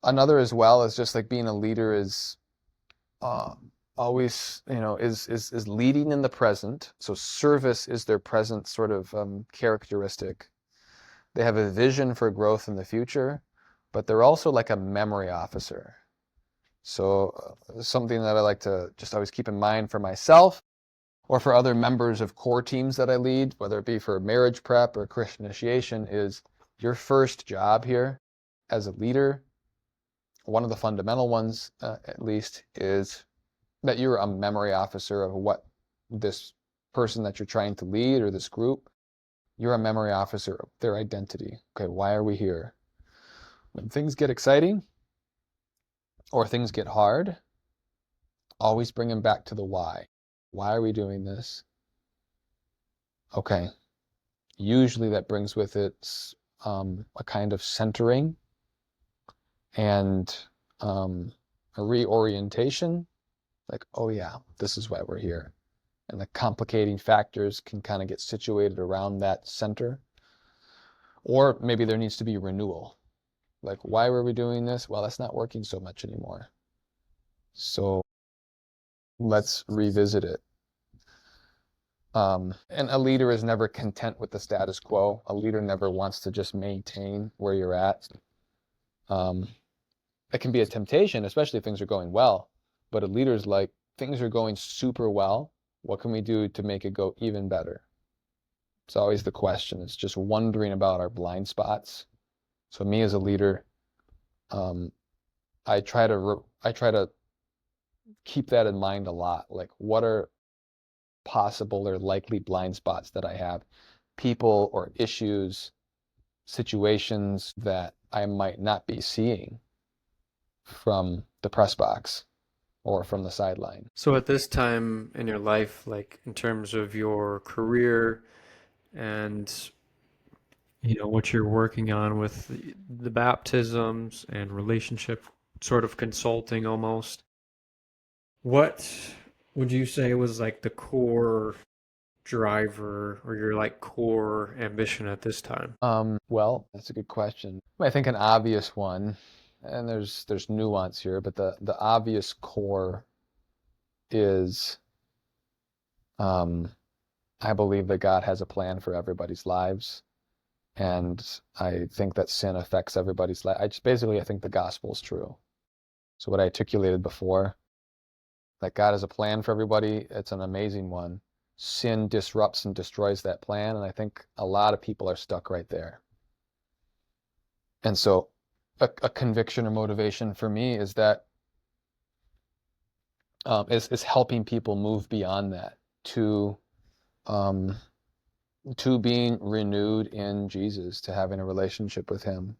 Another as well is just like being a leader is always, is leading in the present. So service is their present sort of characteristic. They have a vision for growth in the future, but they're also like a memory officer. So something that I like to just always keep in mind for myself or for other members of core teams that I lead, whether it be for marriage prep or Christian initiation, is your first job here as a leader. One of the fundamental ones, at least, is that you're a memory officer of what this person that you're trying to lead or this group, you're a memory officer of their identity. Okay, why are we here? When things get exciting or things get hard, always bring them back to the why. Why are we doing this? Okay, usually that brings with it a kind of centering and a reorientation. Like, oh yeah, this is why we're here. And the complicating factors can kind of get situated around that center. Or maybe there needs to be renewal. Like, why were we doing this? Well, that's not working so much anymore. So let's revisit it. And a leader is never content with the status quo. A leader never wants to just maintain where you're at. It can be a temptation, especially if things are going well. But a leader's like, things are going super well. What can we do to make it go even better? It's always the question. It's just wondering about our blind spots. So me as a leader, I try to keep that in mind a lot. Like, what are possible or likely blind spots that I have? People or issues, situations that I might not be seeing from the press box or from the sideline. So at this time in your life, like in terms of your career and what you're working on with the baptisms and relationship sort of consulting almost, what would you say was like the core driver or your like core ambition at this time? Well, that's a good question. I think an obvious one, and there's nuance here, but the obvious core is I believe that God has a plan for everybody's lives, and I think that sin affects everybody's life. I think the gospel is true. So what I articulated before, that God has a plan for everybody, it's an amazing one. Sin disrupts and destroys that plan, and I think a lot of people are stuck right there. And so a conviction or motivation for me is that is helping people move beyond that to um, being renewed in Jesus, to having a relationship with Him,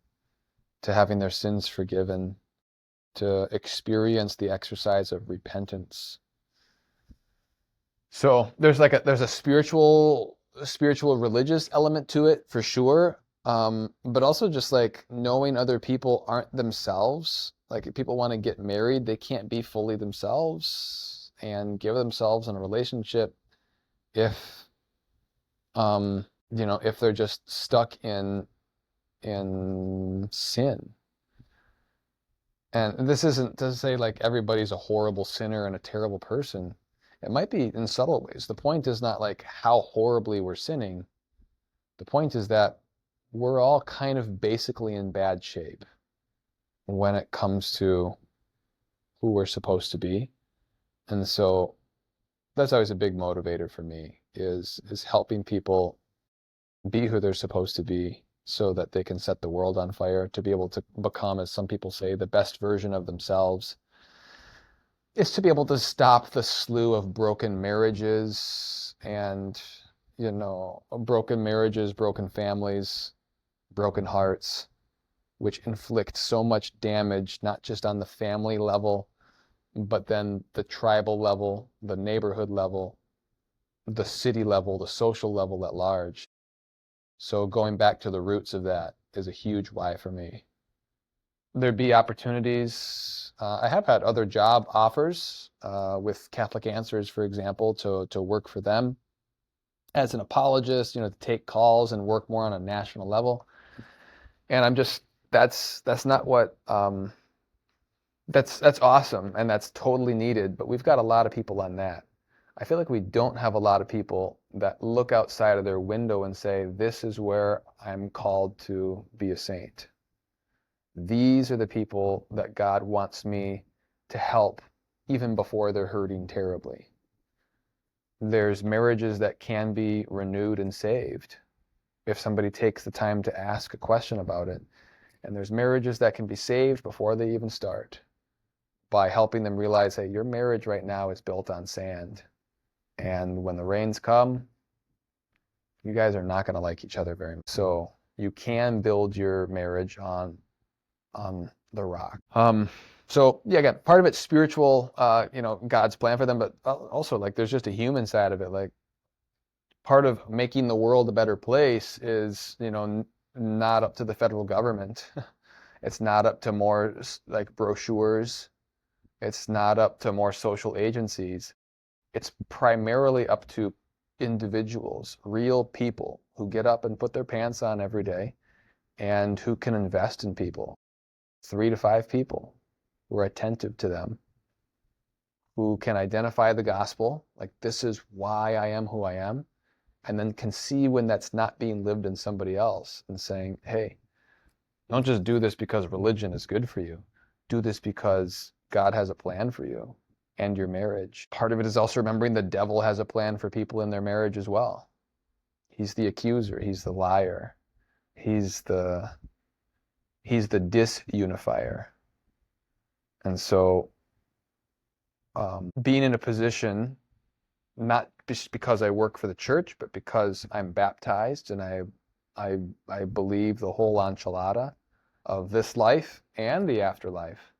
to having their sins forgiven, to experience the exercise of repentance. So there's a spiritual religious element to it for sure. But also just like knowing other people aren't themselves. Like if people want to get married, they can't be fully themselves and give themselves in a relationship if if they're just stuck in sin. And this isn't to say like everybody's a horrible sinner and a terrible person. It might be in subtle ways. The point is not like how horribly we're sinning. The point is that we're all kind of basically in bad shape when it comes to who we're supposed to be. And so that's always a big motivator for me is helping people be who they're supposed to be so that they can set the world on fire, to be able to become, as some people say, the best version of themselves, is to be able to stop the slew of broken marriages and, broken marriages, broken families, broken hearts, which inflict so much damage, not just on the family level, but then the tribal level, the neighborhood level, the city level, the social level at large. So going back to the roots of that is a huge why for me. There'd be opportunities. I have had other job offers with Catholic Answers, for example, to work for them as an apologist, to take calls and work more on a national level. And I'm just that's not what that's awesome and that's totally needed, but we've got a lot of people on that. I feel like we don't have a lot of people that look outside of their window and say, this is where I'm called to be a saint. These are the people that God wants me to help even before they're hurting terribly. There's marriages that can be renewed and saved if somebody takes the time to ask a question about it. And there's marriages that can be saved before they even start by helping them realize, hey, your marriage right now is built on sand. And when the rains come, you guys are not going to like each other very much. So you can build your marriage on the rock. So yeah, again, part of it's spiritual, God's plan for them, but also like there's just a human side of it. Like part of making the world a better place is, not up to the federal government. It's not up to more like brochures. It's not up to more social agencies. It's primarily up to individuals, real people who get up and put their pants on every day and who can invest in people. 3 to 5 people who are attentive to them, who can identify the gospel, like this is why I am who I am, and then can see when that's not being lived in somebody else and saying, hey, don't just do this because religion is good for you. Do this because God has a plan for you and your marriage. Part of it is also remembering the devil has a plan for people in their marriage as well. He's the accuser. He's the liar. He's the disunifier. And so being in a position, not just because I work for the church, but because I'm baptized and I believe the whole enchilada of this life and the afterlife,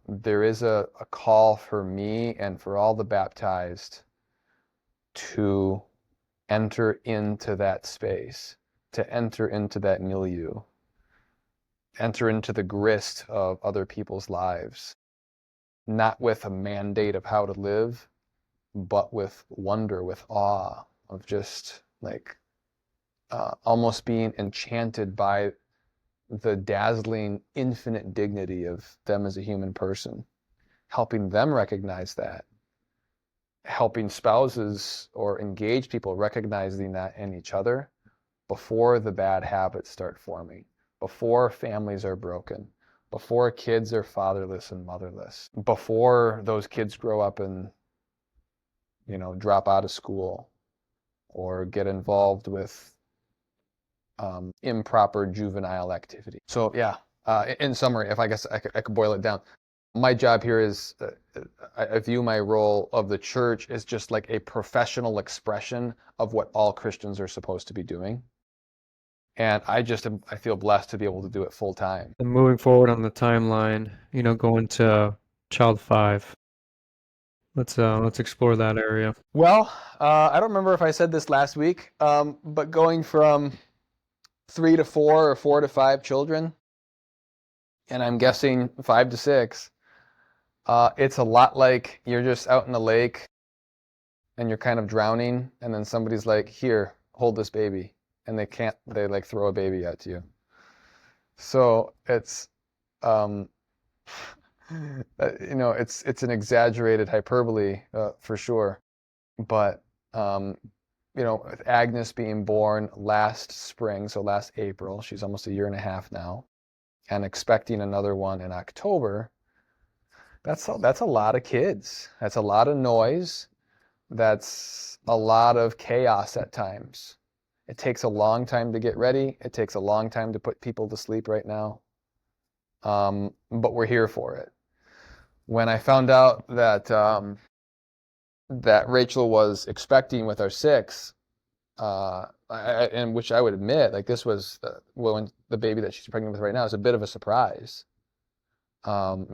there is a call for me and for all the baptized to enter into that space, to enter into that milieu, enter into the grist of other people's lives, not with a mandate of how to live, but with wonder, with awe, of just like almost being enchanted by the dazzling infinite dignity of them as a human person, helping them recognize that, helping spouses or engaged people recognizing that in each other before the bad habits start forming, before families are broken, before kids are fatherless and motherless, before those kids grow up and, drop out of school or get involved with, improper juvenile activity. So yeah, in summary, if I guess I could boil it down, my job here is I view my role of the church as just like a professional expression of what all Christians are supposed to be doing. And I feel blessed to be able to do it full time. And moving forward on the timeline, going to child 5. Let's explore that area. Well, I don't remember if I said this last week, but going from 3 to 4 or 4 to 5 children, and I'm guessing 5 to 6, it's a lot like you're just out in the lake and you're kind of drowning, and then somebody's like, "Here, hold this baby," and they like throw a baby at you. So it's, um, it's an exaggerated hyperbole for sure, but with Agnes being born last spring, so last April, she's almost a year and a half now, and expecting another one in October. That's a lot of kids. That's a lot of noise. That's a lot of chaos at times. It takes a long time to get ready. It takes a long time to put people to sleep right now. But we're here for it. When I found out that Rachel was expecting with our 6, and which I would admit, like this was when the baby that she's pregnant with right now is a bit of a surprise.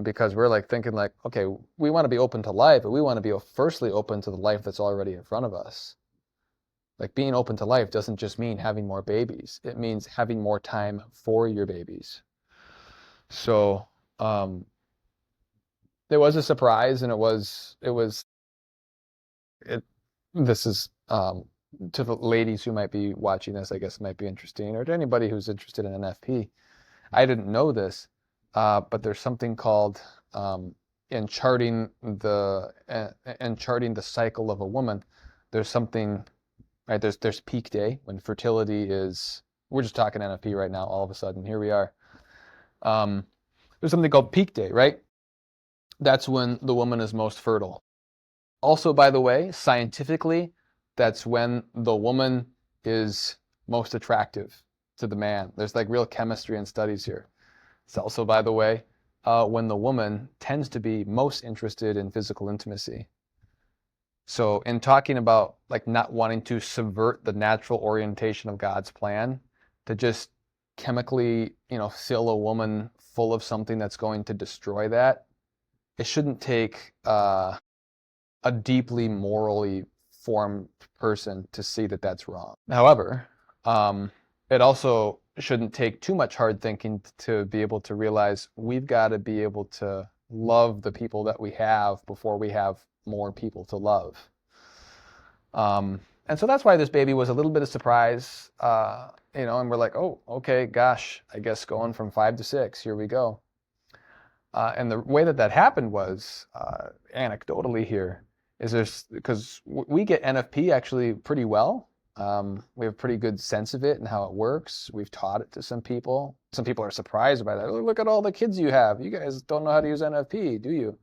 Because we're like thinking like, okay, we want to be open to life, but we want to be firstly open to the life that's already in front of us. Like being open to life doesn't just mean having more babies. It means having more time for your babies. So it was a surprise, and this is to the ladies who might be watching this, I guess it might be interesting, or to anybody who's interested in NFP. I didn't know this, but there's something called in charting the cycle of a woman. There's something, right? There's peak day when fertility is. We're just talking NFP right now. All of a sudden, here we are. There's something called peak day, right? That's when the woman is most fertile. Also, by the way, scientifically, that's when the woman is most attractive to the man. There's like real chemistry and studies here. It's also, by the way, when the woman tends to be most interested in physical intimacy. So in talking about like not wanting to subvert the natural orientation of God's plan, to just chemically, fill a woman full of something that's going to destroy that, it shouldn't take a deeply morally formed person to see that that's wrong. However, it also shouldn't take too much hard thinking to be able to realize we've got to be able to love the people that we have before we have more people to love. And so that's why this baby was a little bit of surprise, and we're like, oh, okay, gosh, I guess going from 5 to 6, here we go. And the way that happened was, anecdotally here, is because we get NFP actually pretty well. We have a pretty good sense of it and how it works. We've taught it to some people. Some people are surprised by that. Oh, look at all the kids you have. You guys don't know how to use NFP, do you?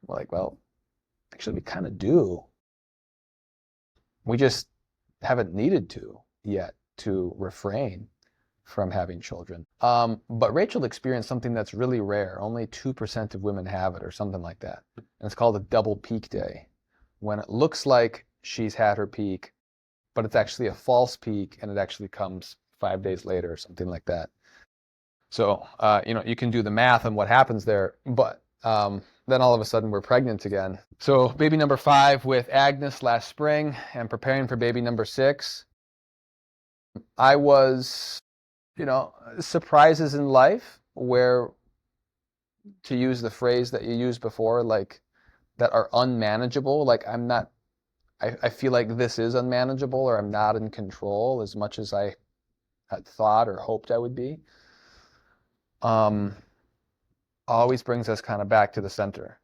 We're like, well, actually, we kind of do. We just haven't needed to yet to refrain from having children. But Rachel experienced something that's really rare. Only 2% of women have it or something like that. And it's called a double peak day, when it looks like she's had her peak, but it's actually a false peak, and it actually comes 5 days later or something like that. So, you can do the math on what happens there, but then all of a sudden we're pregnant again. So baby number 5 with Agnes last spring and preparing for baby number 6. I was, surprises in life where, to use the phrase that you used before, like that are unmanageable. Like I feel like this is unmanageable, or I'm not in control as much as I had thought or hoped I would be. Always brings us kind of back to the center.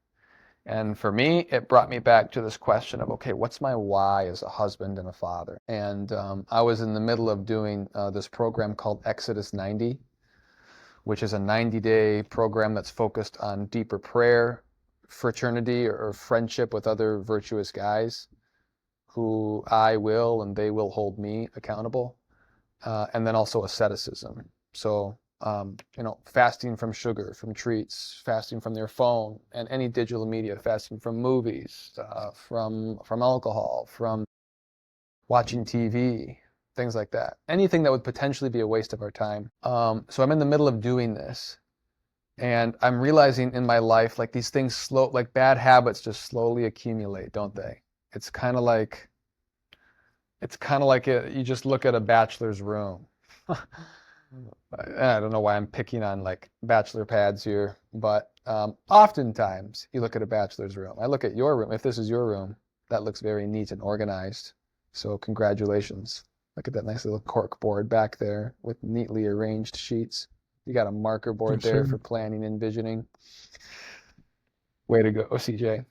And for me, it brought me back to this question of, okay, what's my why as a husband and a father? And I was in the middle of doing this program called Exodus 90, which is a 90-day program that's focused on deeper prayer, fraternity, or friendship with other virtuous guys who I will and they will hold me accountable. and then also asceticism. So, fasting from sugar, from treats, fasting from their phone and any digital media, fasting from movies, from alcohol, from watching TV, things like that. Anything that would potentially be a waste of our time. So I'm in the middle of doing this, and I'm realizing in my life, like these things like bad habits just slowly accumulate, don't they? It's kind of like you just look at a bachelor's room. I don't know why I'm picking on like bachelor pads here, but oftentimes you look at a bachelor's room. I look at your room. If this is your room, that looks very neat and organized. So congratulations. Look at that nice little cork board back there with neatly arranged sheets. You got a marker board Yes, there sir. for planning and visioning. Way to go, CJ.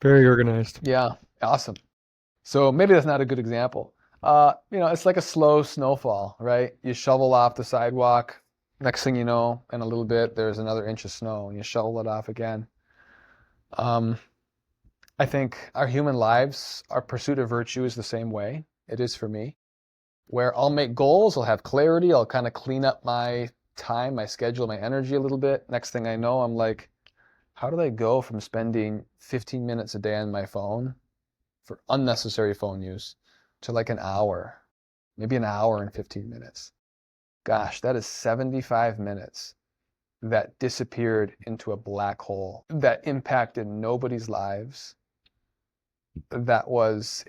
Very organized. Yeah, awesome. So maybe that's not a good example. It's like a slow snowfall, right? You shovel off the sidewalk. Next thing you know, in a little bit, there's another inch of snow, and you shovel it off again. Um, I think our human lives, our pursuit of virtue is the same way. It is for me, where I'll make goals, I'll have clarity, I'll kind of clean up my time, my schedule, my energy a little bit. Next thing I know, I'm like, how did I go from spending 15 minutes a day on my phone for unnecessary phone use to like an hour, maybe an hour and 15 minutes? Gosh, that is 75 minutes that disappeared into a black hole that impacted nobody's lives. That was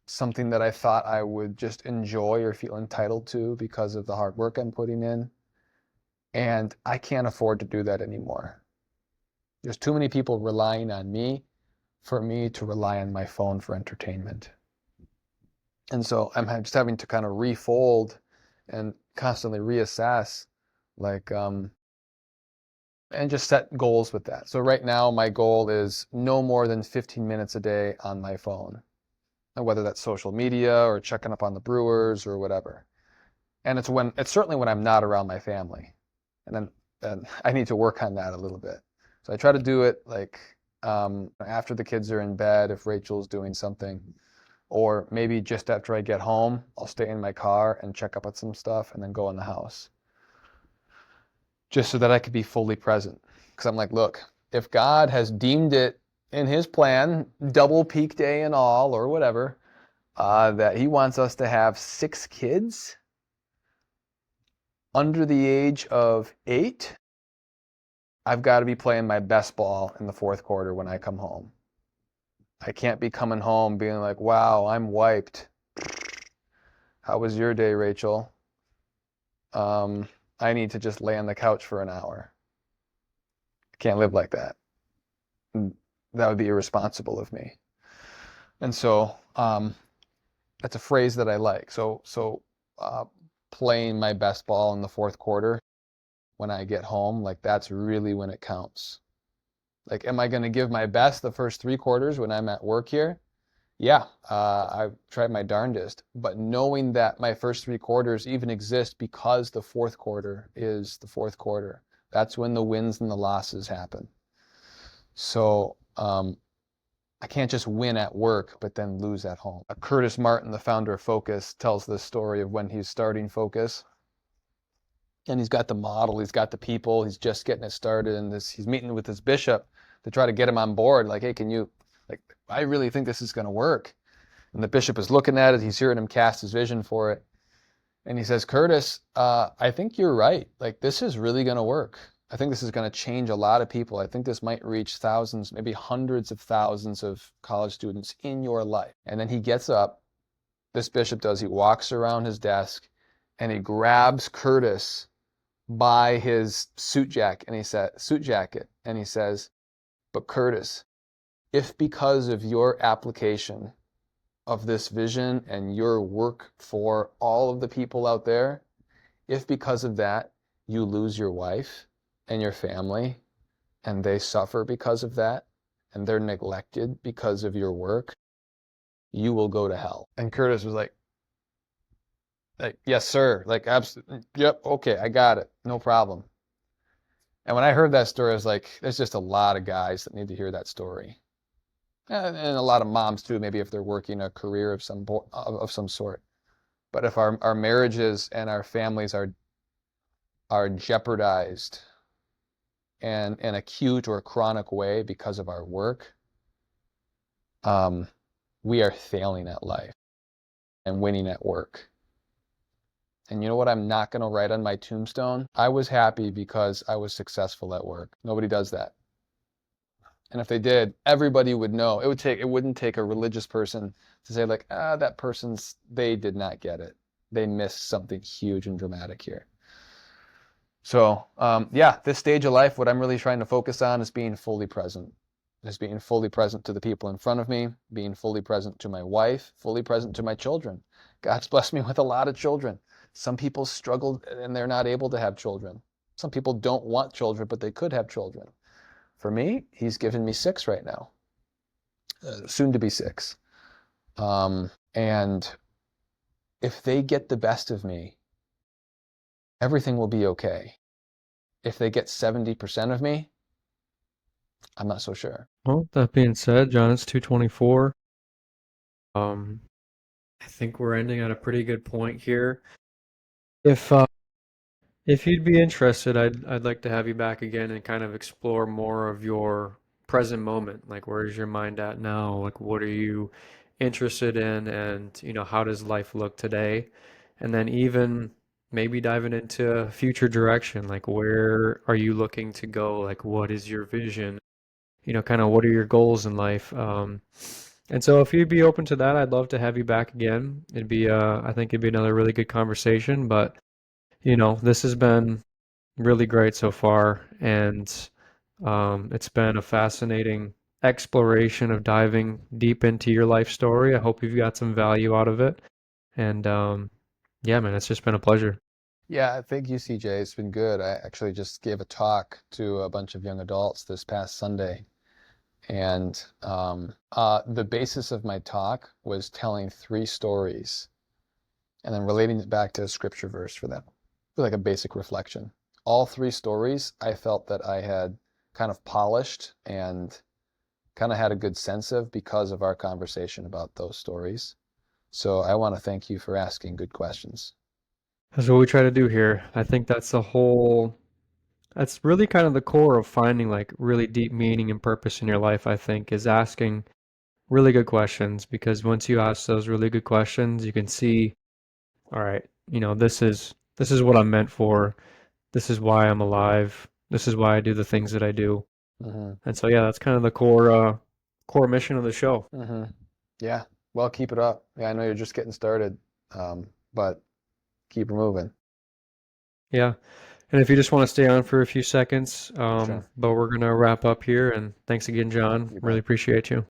something that I thought I would just enjoy or feel entitled to because of the hard work I'm putting in. And I can't afford to do that anymore. There's too many people relying on me for me to rely on my phone for entertainment. And so I'm just having to kind of refold and constantly reassess, like, and just set goals with that. So right now, my goal is no more than 15 minutes a day on my phone, and whether that's social media or checking up on the Brewers or whatever. And it's certainly when I'm not around my family, and I need to work on that a little bit. So I try to do it like after the kids are in bed, if Rachel's doing something, or maybe just after I get home, I'll stay in my car and check up on some stuff and then go in the house, just so that I could be fully present. Because I'm like, look, if God has deemed it in his plan, double peak day and all, or whatever, that he wants us to have 6 kids under the age of 8, I've got to be playing my best ball in the fourth quarter when I come home. I can't be coming home being like, wow, I'm wiped. How was your day, Rachel? I need to just lay on the couch for an hour. I can't live like that. That would be irresponsible of me. And so that's a phrase that I like. So playing my best ball in the fourth quarter when I get home, like that's really when it counts. Like, am I going to give my best the first 3 quarters when I'm at work here? Yeah, I've tried my darndest. But knowing that my first 3 quarters even exist because the fourth quarter is the fourth quarter, that's when the wins and the losses happen. So I can't just win at work, but then lose at home. Curtis Martin, the founder of Focus, tells this story of when he's starting Focus. And he's got the model, he's got the people, he's just getting it started, and he's meeting with his bishop to try to get him on board. Like, hey, I really think this is going to work. And the bishop is looking at it, he's hearing him cast his vision for it. And he says, Curtis, I think you're right. Like, this is really going to work. I think this is going to change a lot of people. I think this might reach thousands, maybe hundreds of thousands of college students in your life. And then he gets up, this bishop does, he walks around his desk, and he grabs Curtis by his suit jacket, and he says, but Curtis, if because of your application of this vision and your work for all of the people out there, if because of that you lose your wife and your family and they suffer because of that and they're neglected because of your work, you will go to hell. And Curtis was like, yes, sir. Like, absolutely. Yep. Okay. I got it. No problem. And when I heard that story, I was like, there's just a lot of guys that need to hear that story. And a lot of moms too, maybe if they're working a career of some sort. But if our marriages and our families are jeopardized and in acute or chronic way because of our work, we are failing at life and winning at work. And you know what I'm not going to write on my tombstone? I was happy because I was successful at work. Nobody does that. And if they did, everybody would know. It wouldn't take a religious person to say like, that they did not get it. They missed something huge and dramatic here. So, yeah, this stage of life, what I'm really trying to focus on is being fully present. Just being fully present to the people in front of me, being fully present to my wife, fully present to my children. God's blessed me with a lot of children. Some people struggle and they're not able to have children. Some people don't want children, but they could have children. For me, he's given me 6 right now, soon to be 6. And if they get the best of me, everything will be okay. If they get 70% of me, I'm not so sure. Well, that being said, John, it's 2:24. I think we're ending at a pretty good point here. If if you'd be interested, I'd like to have you back again and kind of explore more of your present moment. Like, where is your mind at now? Like, what are you interested in? And, how does life look today? And then even maybe diving into future direction. Like, where are you looking to go? Like, what is your vision? Kind of what are your goals in life? And so if you'd be open to that, I'd love to have you back again. I think it'd be another really good conversation, but this has been really great so far, and it's been a fascinating exploration of diving deep into your life story. I hope you've got some value out of it, and yeah, man, it's just been a pleasure. Yeah, thank you, CJ. It's been good. I actually just gave a talk to a bunch of young adults this past Sunday. And the basis of my talk was telling 3 stories and then relating it back to a scripture verse for them, like a basic reflection. All 3 stories, I felt that I had kind of polished and kind of had a good sense of because of our conversation about those stories. So I want to thank you for asking good questions. That's what we try to do here. I think that's really kind of the core of finding like really deep meaning and purpose in your life, I think, is asking really good questions, because once you ask those really good questions, you can see, all right, this is what I'm meant for. This is why I'm alive. This is why I do the things that I do. Mm-hmm. And so yeah, that's kind of the core mission of the show. Mm-hmm. Yeah. Well, keep it up. Yeah, I know you're just getting started, but keep moving. Yeah. And if you just want to stay on for a few seconds, Sure. but we're gonna wrap up here. And thanks again, John. You Really bet. appreciate you.